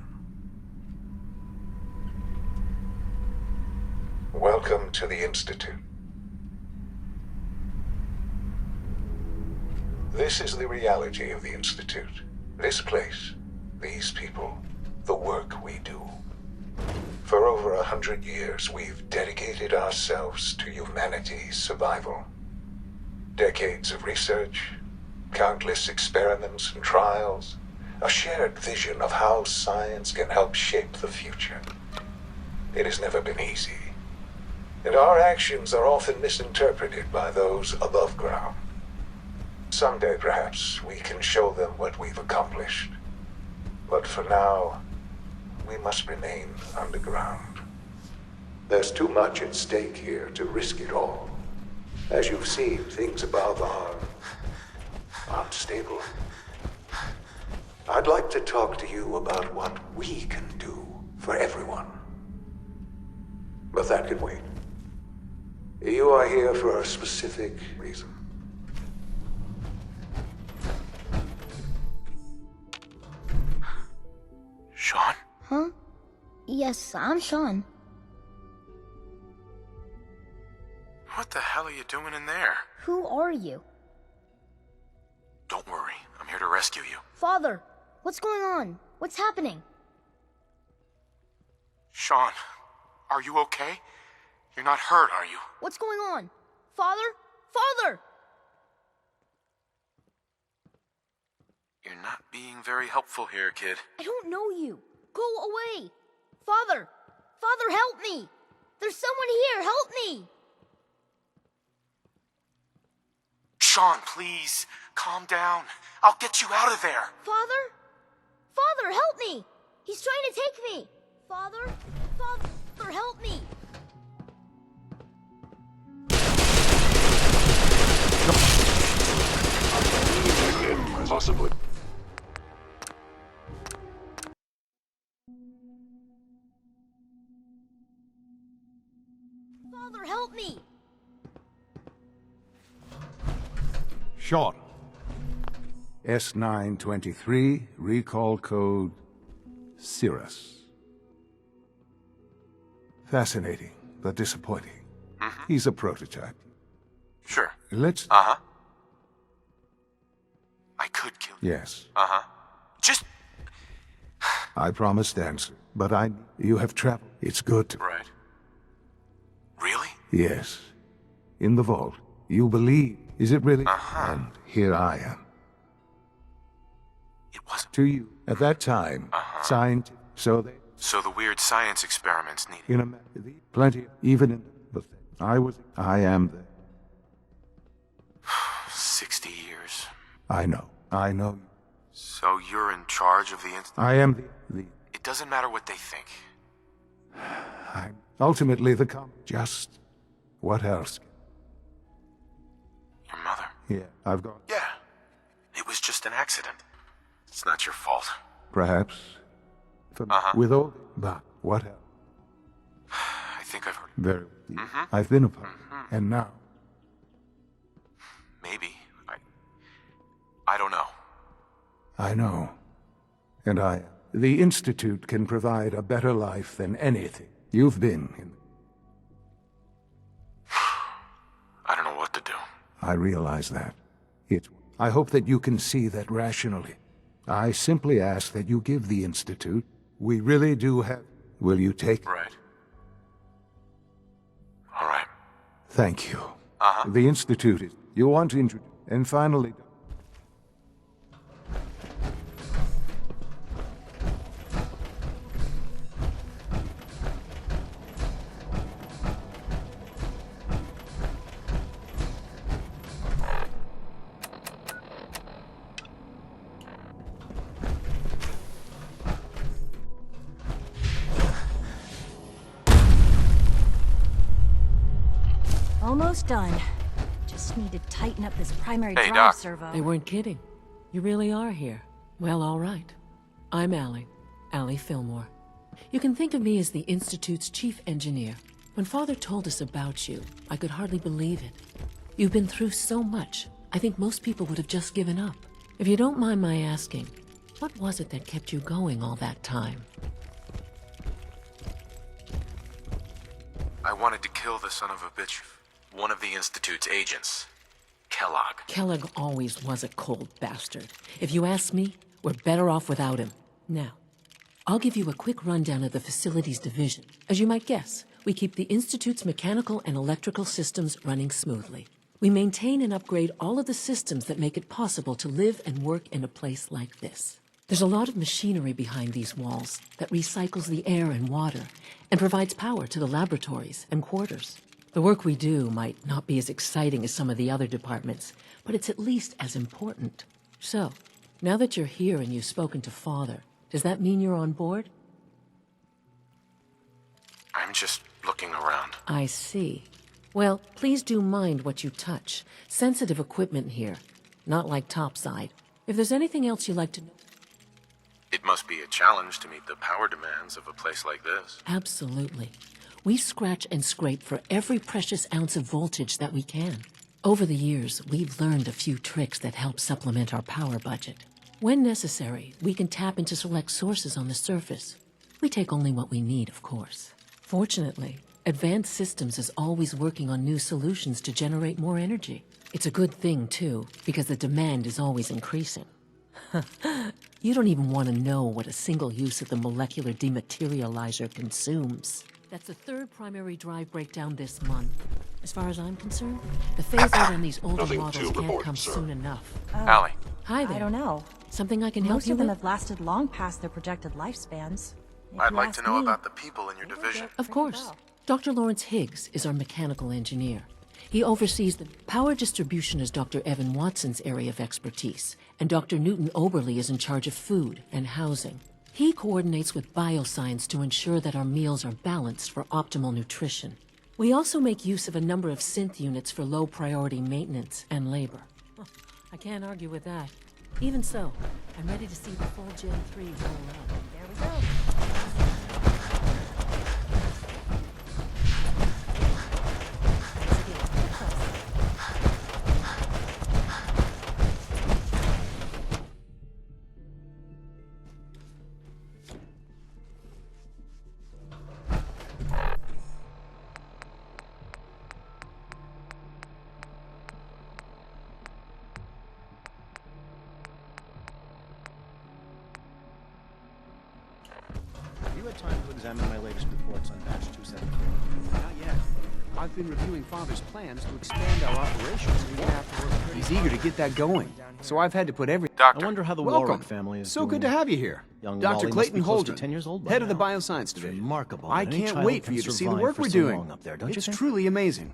Welcome to the Institute. This is the reality of the Institute. This place, these people, the work we do. For over 100 years, we've dedicated ourselves to humanity's survival. Decades of research, countless experiments and trials, a shared vision of how science can help shape the future. It has never been easy, and our actions are often misinterpreted by those above ground. Someday, perhaps, we can show them what we've accomplished. But for now, we must remain underground. There's too much at stake here to risk it all. As you've seen, things above are unstable. I'd like to talk to you about what we can do for everyone. But that can wait. You are here for a specific reason. Sean? Huh? Yes, I'm Sean. What the hell are you doing in there? Who are you? Don't worry, I'm here to rescue you. Father, what's going on? What's happening? Sean, are you okay? You're not hurt, are you? What's going on? Father? Father! You're not being very helpful here, kid. I don't know you. Go away. Father! Father, help me! There's someone here, help me! Sean, please, calm down. I'll get you out of there. Father? Father, help me! He's trying to take me! Father? Father, help me! Possibly. Father, help me! Sean. S923, recall code Cirrus. Fascinating, but disappointing. He's a prototype. Sure. Let's... Uh-huh. I could kill you. Yes. Uh-huh. Just... I promised answer, but you have traveled. It's good to... Right. Really? Yes. In the vault. You believe. Is it really? Uh-huh. And here I am. It wasn't... To you, at that time, signed, so they... So the weird science experiments needed... In a... Plenty, even in... But I am the... 60 years. I know. So you're in charge of the I am the... It doesn't matter what they think. I'm ultimately the just... What else? Your mother. Yeah, I've got... Yeah. It was just an accident. It's not your fault. Perhaps. With all... But what else? I think I've heard... Very... I've been a part. And now... Maybe. I don't know. I know. And the Institute can provide a better life than anything. You've been in... I don't know what to do. I realize that. I hope that you can see that rationally. I simply ask that you give the Institute... We really do have... Will you take... Right. All right. Thank you. The Institute is... You want to introduce... And finally... Almost done. Just need to tighten up this primary Hey, drive Doc. servo. They weren't kidding. You really are here. Well, all right. I'm Allie Fillmore. You can think of me as the Institute's chief engineer. When Father told us about you, I could hardly believe it. You've been through so much, I think most people would have just given up. If you don't mind my asking, what was it that kept you going all that time? I wanted to kill the son of a bitch. One of the Institute's agents. Kellogg. Kellogg always was a cold bastard. If you ask me, we're better off without him. Now, I'll give you a quick rundown of the facilities division. As you might guess, we keep the Institute's mechanical and electrical systems running smoothly. We maintain and upgrade all of the systems that make it possible to live and work in a place like this. There's a lot of machinery behind these walls that recycles the air and water and provides power to the laboratories and quarters. The work we do might not be as exciting as some of the other departments, but it's at least as important. So, now that you're here and you've spoken to Father, does that mean you're on board? I'm just looking around. I see. Well, please do mind what you touch. Sensitive equipment here, not like topside. If there's anything else you'd like to know... It must be a challenge to meet the power demands of a place like this. Absolutely. We scratch and scrape for every precious ounce of voltage that we can. Over the years, we've learned a few tricks that help supplement our power budget. When necessary, we can tap into select sources on the surface. We take only what we need, of course. Fortunately, Advanced Systems is always working on new solutions to generate more energy. It's a good thing, too, because the demand is always increasing. You don't even want to know what a single use of the molecular dematerializer consumes. That's the third primary drive breakdown this month. As far as I'm concerned, the phase-out on these older models can't come soon enough. Allie. Hi there. I don't know. Something I can help Most you of them with? have lasted long past their projected lifespans. If I'd you like to ask know me, about the people in your division. Of course. Dr. Lawrence Higgs is our mechanical engineer. He oversees the power distribution is Dr. Evan Watson's area of expertise, and Dr. Newton Oberly is in charge of food and housing. He coordinates with bioscience to ensure that our meals are balanced for optimal nutrition. We also make use of a number of synth units for low-priority maintenance and labor. I can't argue with that. Even so, I'm ready to see the full Gen 3 roll out. There we go. time to examine my latest reports on batch 274? Not yet. I've been reviewing Father's plans to expand our operations. He's eager to get that going, so I've had to put every... Doctor. I wonder how the Welcome. Warwick family is So doing. good to have you here. Young Dr. Wally must Clayton be close to Holdren, 10 years old by head of the now. Bioscience It's Division. remarkable I that any can't child wait for can you to see the survive work for we're so doing. long up there, don't you It's think? truly amazing.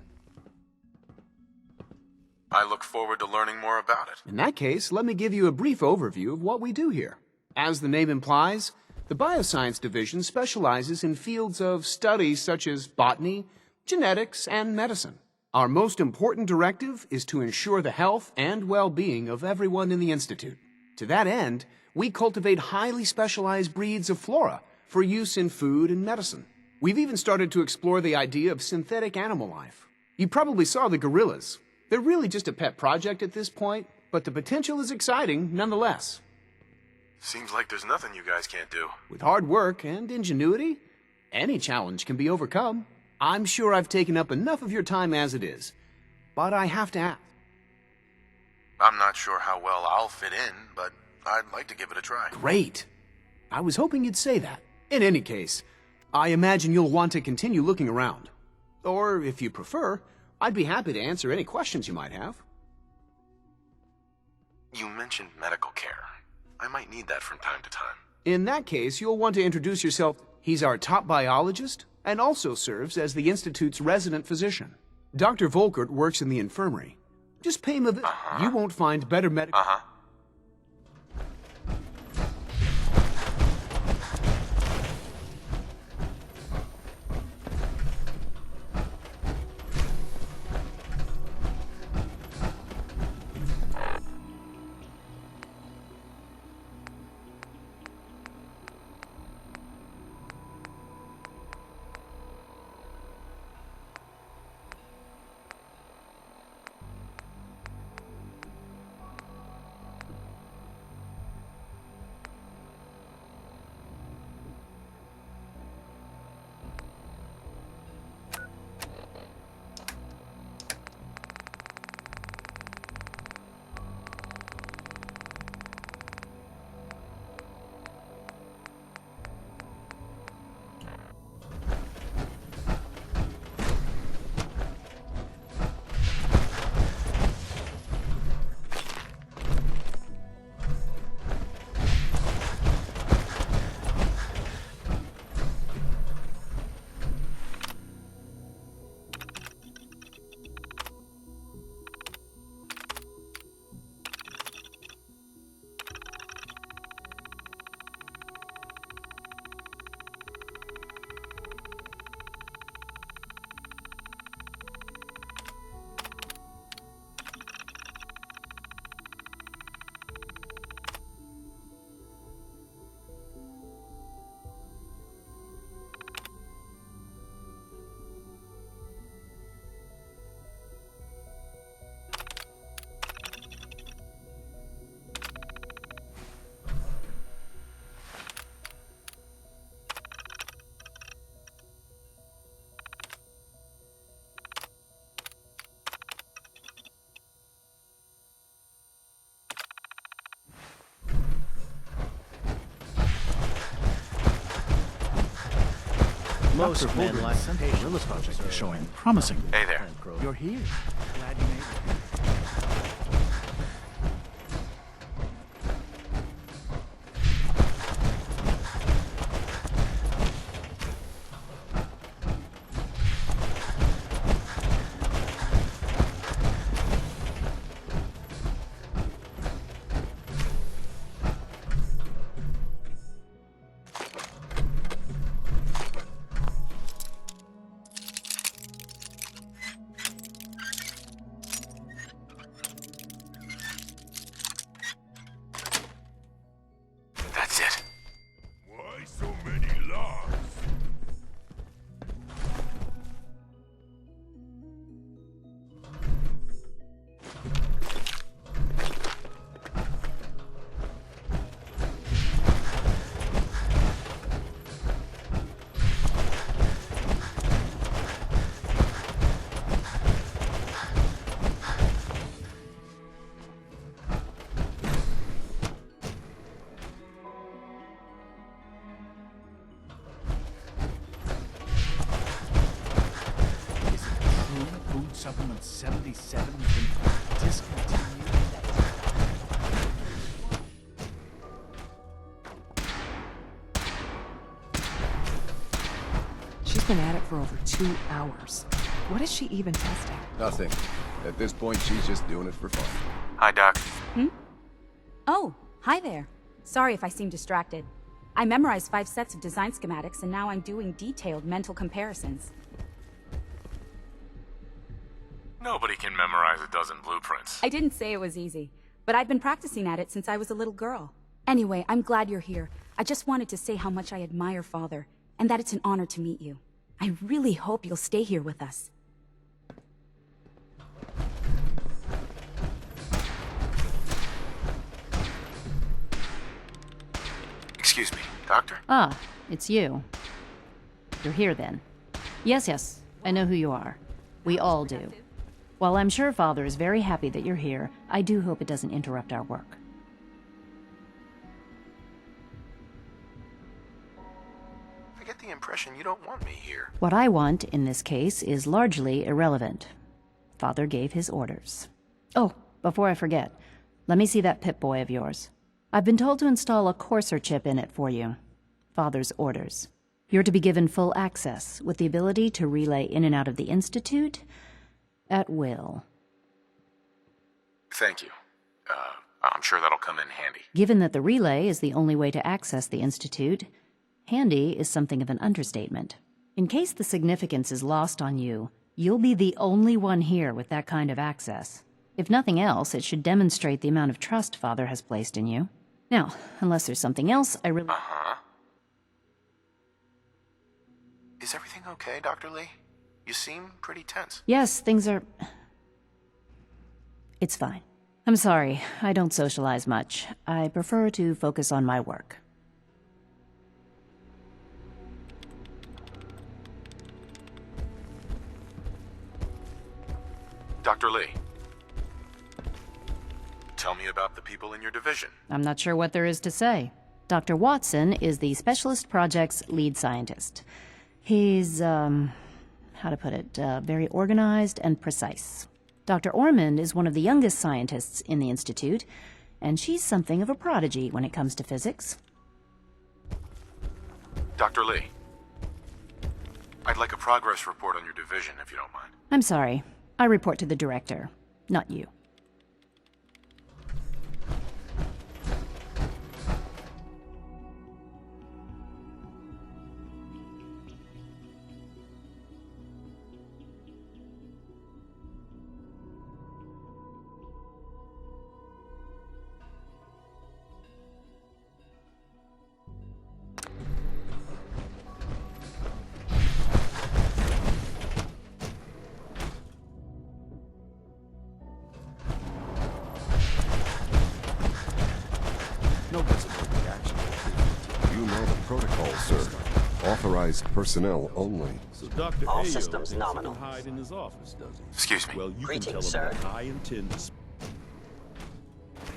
I look forward to learning more about it. In that case, let me give you a brief overview of what we do here. As the name implies, the Bioscience Division specializes in fields of study such as botany, genetics, and medicine. Our most important directive is to ensure the health and well-being of everyone in the Institute. To that end, we cultivate highly specialized breeds of flora for use in food and medicine. We've even started to explore the idea of synthetic animal life. You probably saw the gorillas. They're really just a pet project at this point, but the potential is exciting nonetheless. Seems like there's nothing you guys can't do. With hard work and ingenuity, any challenge can be overcome. I'm sure I've taken up enough of your time as it is, but I have to ask. I'm not sure how well I'll fit in, but I'd like to give it a try. Great. I was hoping you'd say that. In any case, I imagine you'll want to continue looking around. Or, if you prefer, I'd be happy to answer any questions you might have. You mentioned medical care. I might need that from time to time. In that case, you'll want to introduce yourself. He's our top biologist and also serves as the Institute's resident physician. Dr. Volkert works in the infirmary. Just pay him a visit. You won't find better medical... Most Dr. men Volkert lack sent the patience. Gorilla project is showing promising. Hey there. You're here. Glad you made it. Supplement 77 has been discontinued. She's been at it for over 2 hours. What is she even testing? Nothing. At this point, she's just doing it for fun. Hi, Doc. Oh, hi there. Sorry if I seem distracted. I memorized 5 sets of design schematics, and now I'm doing detailed mental comparisons. Nobody can memorize a dozen blueprints. I didn't say it was easy, but I've been practicing at it since I was a little girl. Anyway, I'm glad you're here. I just wanted to say how much I admire Father, and that it's an honor to meet you. I really hope you'll stay here with us. Excuse me, Doctor? Ah, it's you. You're here then. Yes, I know who you are. We all do. While I'm sure Father is very happy that you're here, I do hope it doesn't interrupt our work. I get the impression you don't want me here. What I want, in this case, is largely irrelevant. Father gave his orders. Oh, before I forget, let me see that Pip-Boy of yours. I've been told to install a Courser chip in it for you. Father's orders. You're to be given full access, with the ability to relay in and out of the Institute at will. Thank you. I'm sure that'll come in handy. Given that the relay is the only way to access the Institute, handy is something of an understatement. In case the significance is lost on you, you'll be the only one here with that kind of access. If nothing else, it should demonstrate the amount of trust Father has placed in you. Now, unless there's something else, I really... Is everything okay, Dr. Lee? You seem pretty tense. Yes, things are... It's fine. I'm sorry, I don't socialize much. I prefer to focus on my work. Dr. Lee, tell me about the people in your division. I'm not sure what there is to say. Dr. Watson is the Specialist Project's lead scientist. He's, how to put it, very organized and precise. Dr. Ormond is one of the youngest scientists in the Institute, and she's something of a prodigy when it comes to physics. Dr. Lee, I'd like a progress report on your division, if you don't mind. I'm sorry. I report to the director, not you. Authorized personnel only. So Dr. All Ayo systems thinks nominal. he can hide in his office, does he? Excuse me. Well, you Greetings, can tell sir. him that I intend to...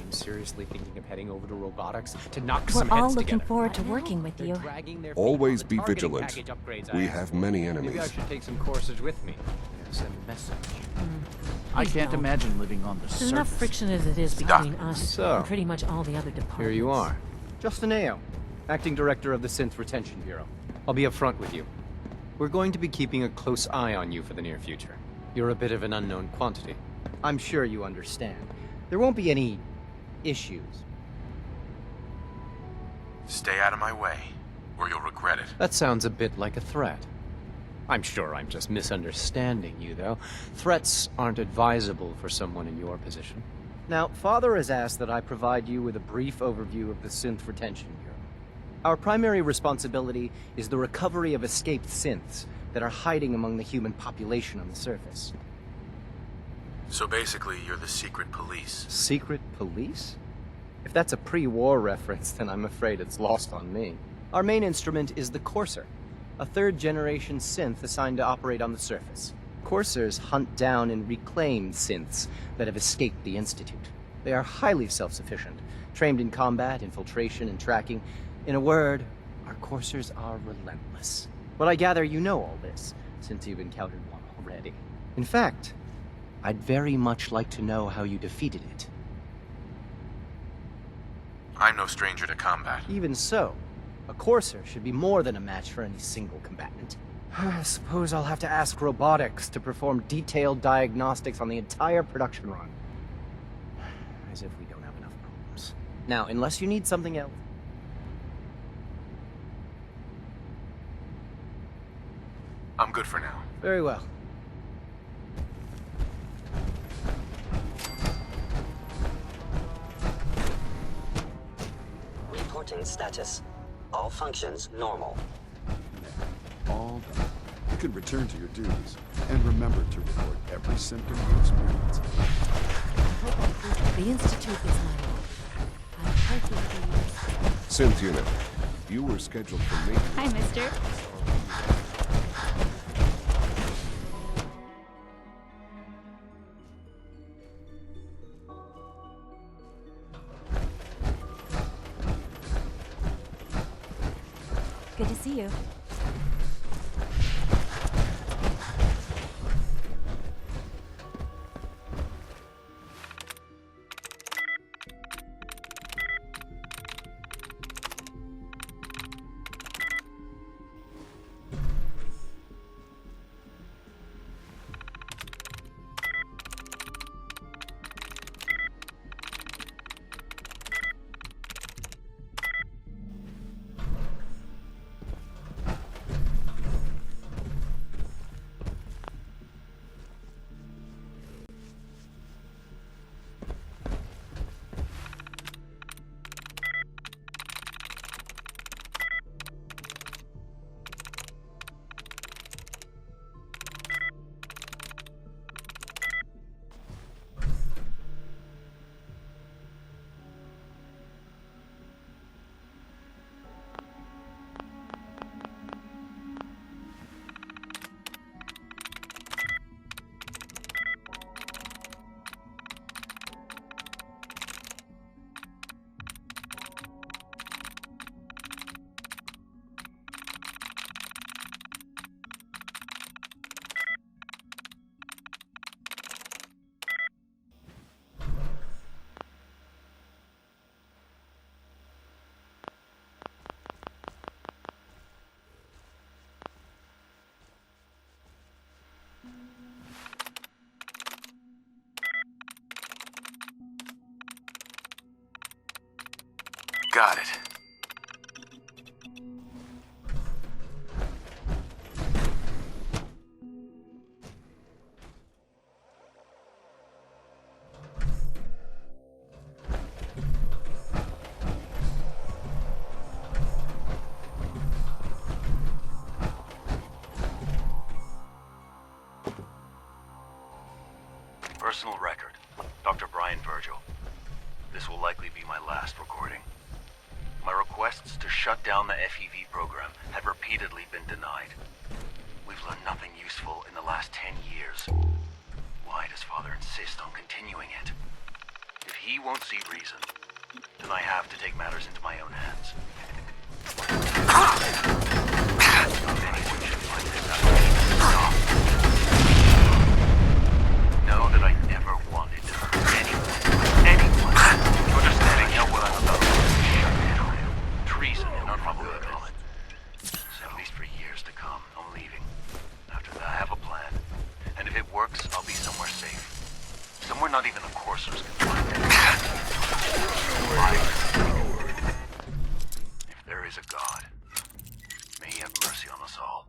I'm seriously thinking of heading over to robotics to knock We're some all heads looking together. forward to working with you. Always be vigilant. We have many Maybe I enemies. should take some courses with me. Send a message. I Please can't don't. imagine living on the There's surface. enough friction as it is between us and pretty much all the other departments. Here you are. Justin Ayo, Acting Director of the Synth Retention Bureau. I'll be upfront with you. We're going to be keeping a close eye on you for the near future. You're a bit of an unknown quantity. I'm sure you understand. There won't be any issues. Stay out of my way, or you'll regret it. That sounds a bit like a threat. I'm sure I'm just misunderstanding you, though. Threats aren't advisable for someone in your position. Now, Father has asked that I provide you with a brief overview of the Synth Retention Bureau. Our primary responsibility is the recovery of escaped synths that are hiding among the human population on the surface. So basically, you're the secret police. Secret police? If that's a pre-war reference, then I'm afraid it's lost on me. Our main instrument is the Courser, a third-generation synth assigned to operate on the surface. Coursers hunt down and reclaim synths that have escaped the Institute. They are highly self-sufficient, trained in combat, infiltration, and tracking. In a word, our Coursers are relentless. Well, I gather you know all this, since you've encountered one already. In fact, I'd very much like to know how you defeated it. I'm no stranger to combat. Even so, a Courser should be more than a match for any single combatant. I suppose I'll have to ask robotics to perform detailed diagnostics on the entire production run. As if we don't have enough problems. Now, unless you need something else... I'm good for now. Very well. Reporting status. All functions normal. All done. You can return to your duties. And remember to record every symptom you experience. The Institute is my home. I've heard you for years. Cynthia, you were scheduled for me. Hi, mister. Good to see you. Got it. Personal record. Dr. Brian Virgil. This will likely be my last recording. My requests to shut down the FEV program have repeatedly been denied. We've learned nothing useful in the last 10 years. Why does Father insist on continuing it? If he won't see reason, then I have to take matters into my own hands. Anyone should find this out. Know that I never wanted to hurt anyone. You understanding now what I'm about? Treason and unprobability. So at least for years to come, I'm leaving. After that, I have a plan. And if it works, I'll be somewhere safe. Somewhere not even the coursers can find me. If there is a God, may he have mercy on us all.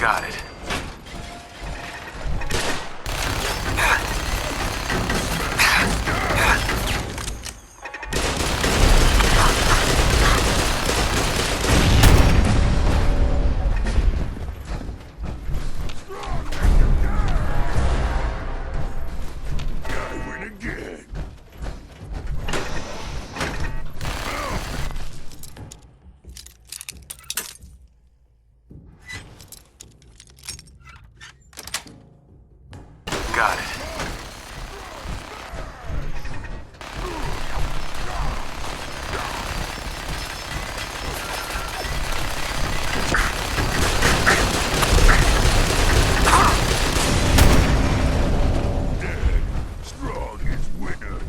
Got it. Got it. Strongest winner.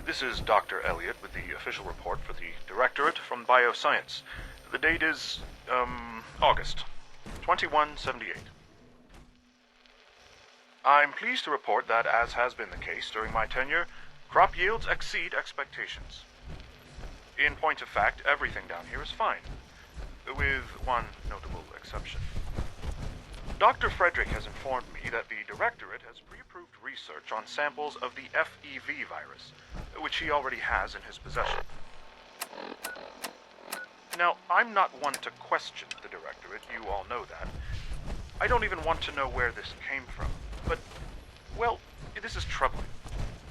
This is Dr. Elliot with the official report for the Directorate from Bioscience. The date is, August 2178. I'm pleased to report that, as has been the case during my tenure, crop yields exceed expectations. In point of fact, everything down here is fine, with one notable exception. Dr. Frederick has informed me that the Directorate has pre-approved research on samples of the FEV virus, which he already has in his possession. Now, I'm not one to question the Directorate, you all know that. I don't even want to know where this came from, but, well, this is troubling.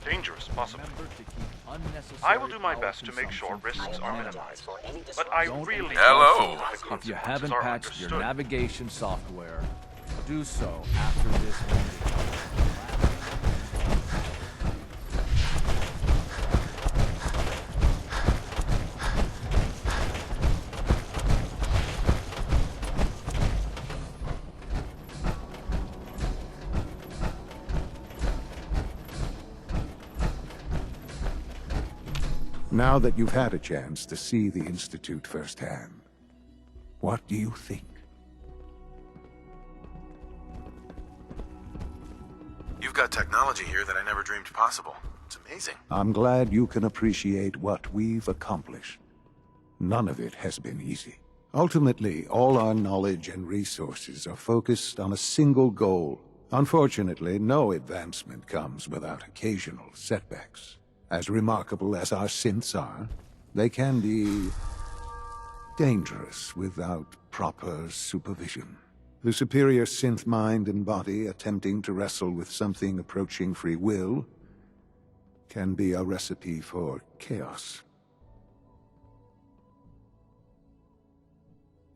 Dangerous, possibly. I will do my best to make sure risks are minimized, but I really... Hello! If you haven't patched your navigation software, do so after this video. Now that you've had a chance to see the Institute firsthand, what do you think? You've got technology here that I never dreamed possible. It's amazing. I'm glad you can appreciate what we've accomplished. None of it has been easy. Ultimately, all our knowledge and resources are focused on a single goal. Unfortunately, no advancement comes without occasional setbacks. As remarkable as our synths are, they can be dangerous without proper supervision. The superior synth mind and body attempting to wrestle with something approaching free will can be a recipe for chaos.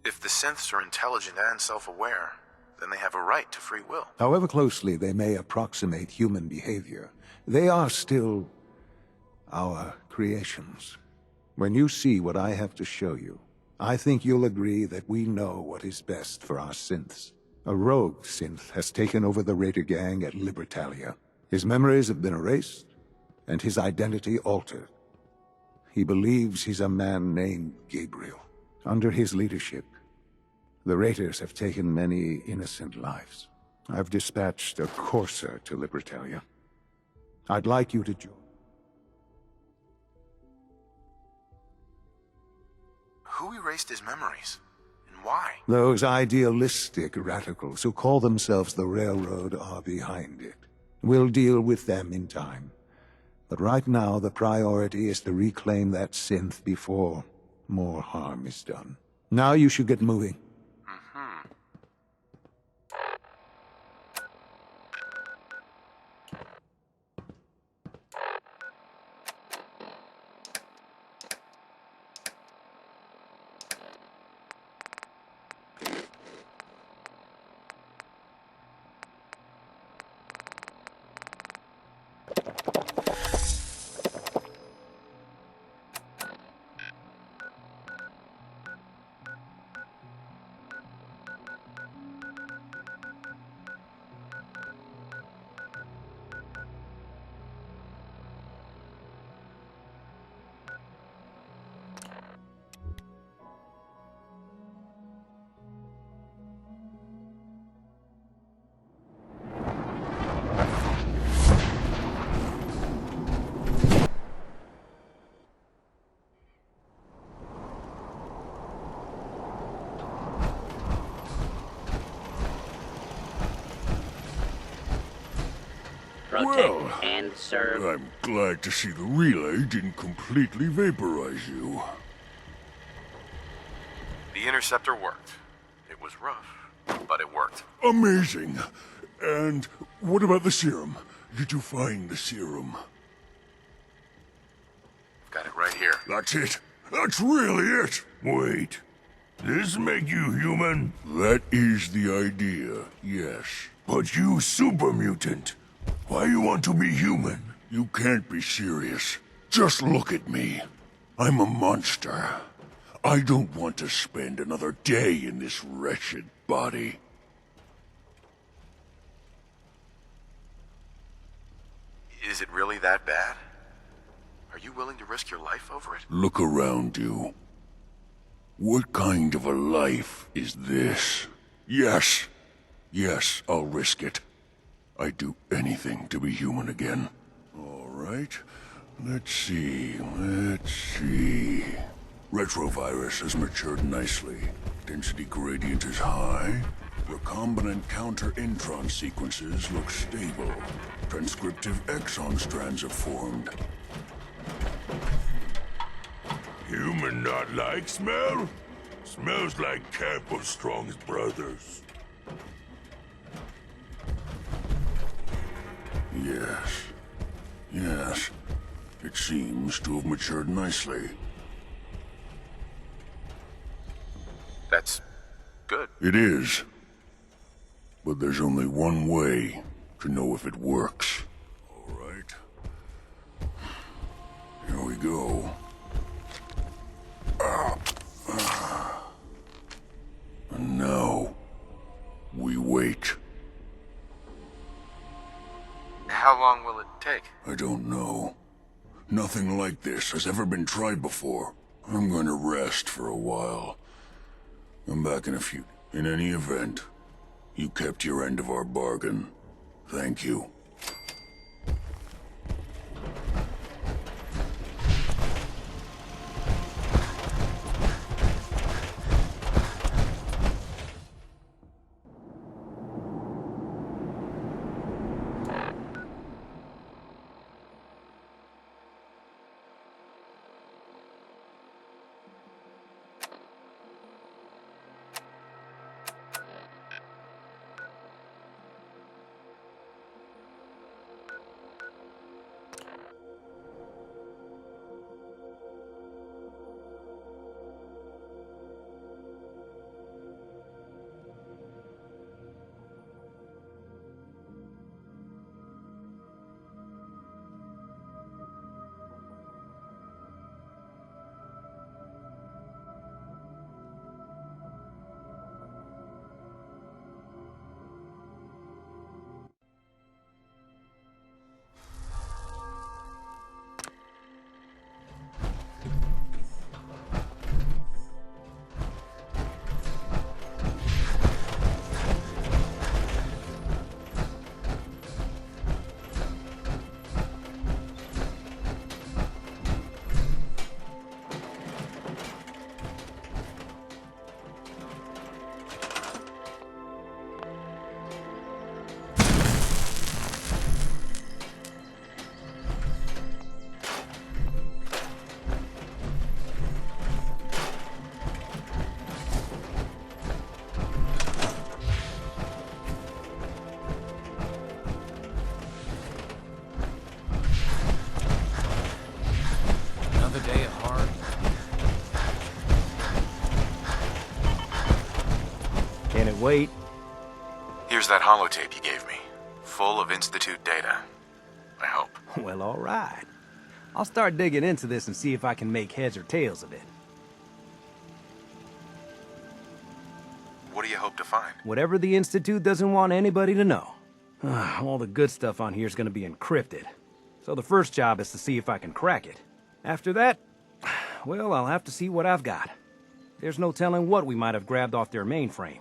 If the synths are intelligent and self-aware, then they have a right to free will. However closely they may approximate human behavior, they are still our creations. When you see what I have to show you, I think you'll agree that we know what is best for our synths. A rogue synth has taken over the Raider gang at Libertalia. His memories have been erased, and his identity altered. He believes he's a man named Gabriel. Under his leadership, the Raiders have taken many innocent lives. I've dispatched a courser to Libertalia. I'd like you to join. Who erased his memories? And why? Those idealistic radicals who call themselves the Railroad are behind it. We'll deal with them in time. But right now, the priority is to reclaim that synth before more harm is done. Now you should get moving. Well, and serve. I'm glad to see the relay didn't completely vaporize you. The interceptor worked. It was rough, but it worked. Amazing. And what about the serum? Did you find the serum? Got it right here. That's it. That's really it. Wait. This make you human? That is the idea, yes. But you super mutant. Why you want to be human? You can't be serious. Just look at me. I'm a monster. I don't want to spend another day in this wretched body. Is it really that bad? Are you willing to risk your life over it? Look around you. What kind of a life is this? Yes. Yes, I'll risk it. I'd do anything to be human again. All right. Let's see. Retrovirus has matured nicely. Density gradient is high. Recombinant counter-intron sequences look stable. Transcriptive exon strands have formed. Human not like smell? Smells like Campo Strong's brothers. Yes. It seems to have matured nicely. That's good. It is. But there's only one way to know if it works. All right. Here we go. And now, we wait. How long will it take? I don't know. Nothing like this has ever been tried before. I'm going to rest for a while. I'm back in a few. In any event, you kept your end of our bargain. Thank you. Wait. Here's that holotape you gave me. Full of Institute data. I hope. Well, all right. I'll start digging into this and see if I can make heads or tails of it. What do you hope to find? Whatever the Institute doesn't want anybody to know. All the good stuff on here is going to be encrypted. So the first job is to see if I can crack it. After that, well, I'll have to see what I've got. There's no telling what we might have grabbed off their mainframe.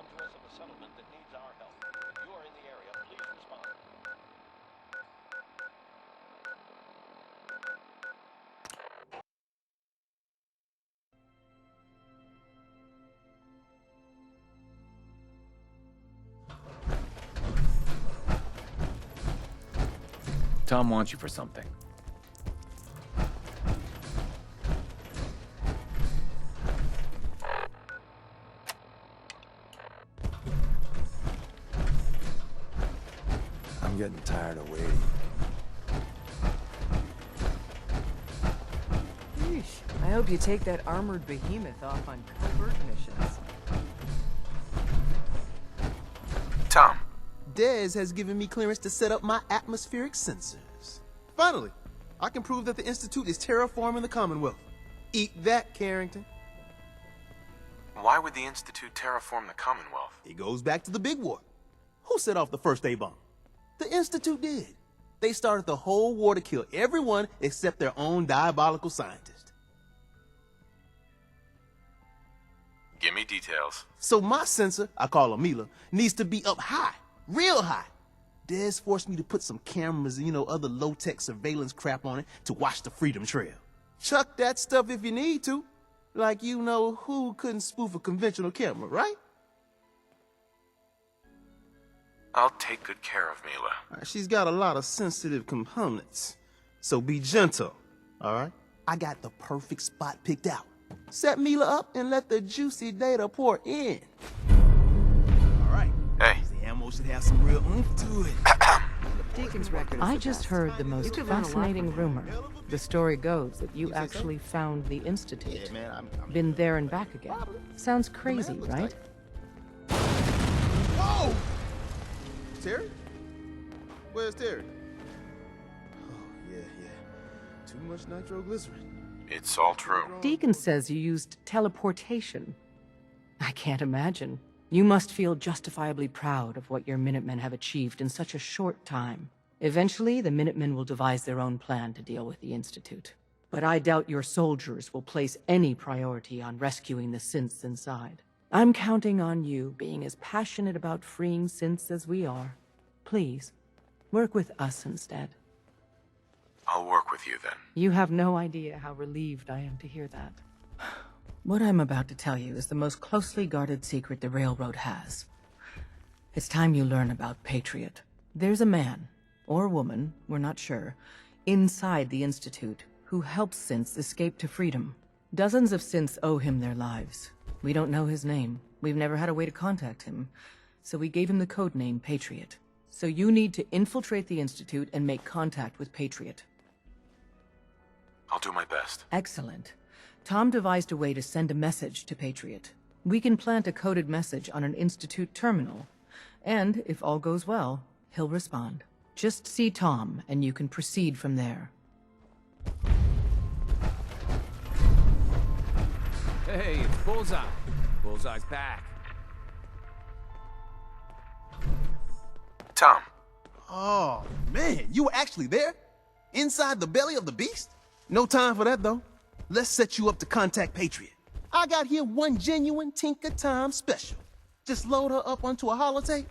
come to us of a settlement that needs our help. If you are in the area, please respond. Tom wants you for something. I'm getting tired of waiting. Yeesh. I hope you take that armored behemoth off on covert missions. Tom. Dez has given me clearance to set up my atmospheric sensors. Finally, I can prove that the Institute is terraforming the Commonwealth. Eat that, Carrington. Why would the Institute terraform the Commonwealth? It goes back to the big war. Who set off the first A-bomb? The Institute did. They started the whole war to kill everyone except their own diabolical scientist. Give me details. So my sensor, I call Amila, needs to be up high, real high. Dez forced me to put some cameras and, other low-tech surveillance crap on it to watch the Freedom Trail. Chuck that stuff if you need to. Like who couldn't spoof a conventional camera, right? I'll take good care of Mila. She's got a lot of sensitive components, so be gentle, all right? I got the perfect spot picked out. Set Mila up and let the juicy data pour in. All right. Hey. The ammo should have some real oomph to it. Deacon's record. I just heard the most fascinating rumor. The story goes that you actually found the Institute. Yeah, man, Been there and back again. Sounds crazy, right? Whoa! Terry? Where's Terry? Oh, yeah. Too much nitroglycerin. It's all true. Deacon says you used teleportation. I can't imagine. You must feel justifiably proud of what your Minutemen have achieved in such a short time. Eventually, the Minutemen will devise their own plan to deal with the Institute. But I doubt your soldiers will place any priority on rescuing the synths inside. I'm counting on you being as passionate about freeing synths as we are. Please, work with us instead. I'll work with you then. You have no idea how relieved I am to hear that. What I'm about to tell you is the most closely guarded secret the Railroad has. It's time you learn about Patriot. There's a man, or woman, we're not sure, inside the Institute who helps synths escape to freedom. Dozens of synths owe him their lives. We don't know his name. We've never had a way to contact him. So we gave him the codename Patriot. So you need to infiltrate the Institute and make contact with Patriot. I'll do my best. Excellent. Tom devised a way to send a message to Patriot. We can plant a coded message on an Institute terminal. And, if all goes well, he'll respond. Just see Tom, and you can proceed from there. Hey, it's Bullseye. Bullseye's back. Tom. Oh, man, you were actually there? Inside the belly of the beast? No time for that, though. Let's set you up to contact Patriot. I got here one genuine Tinker Time special. Just load her up onto a holotape,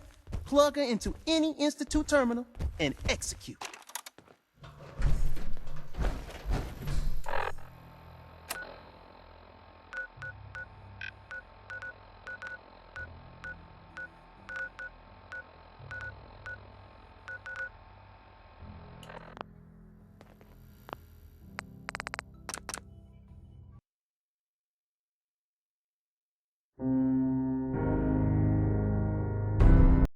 plug her into any Institute terminal, and execute.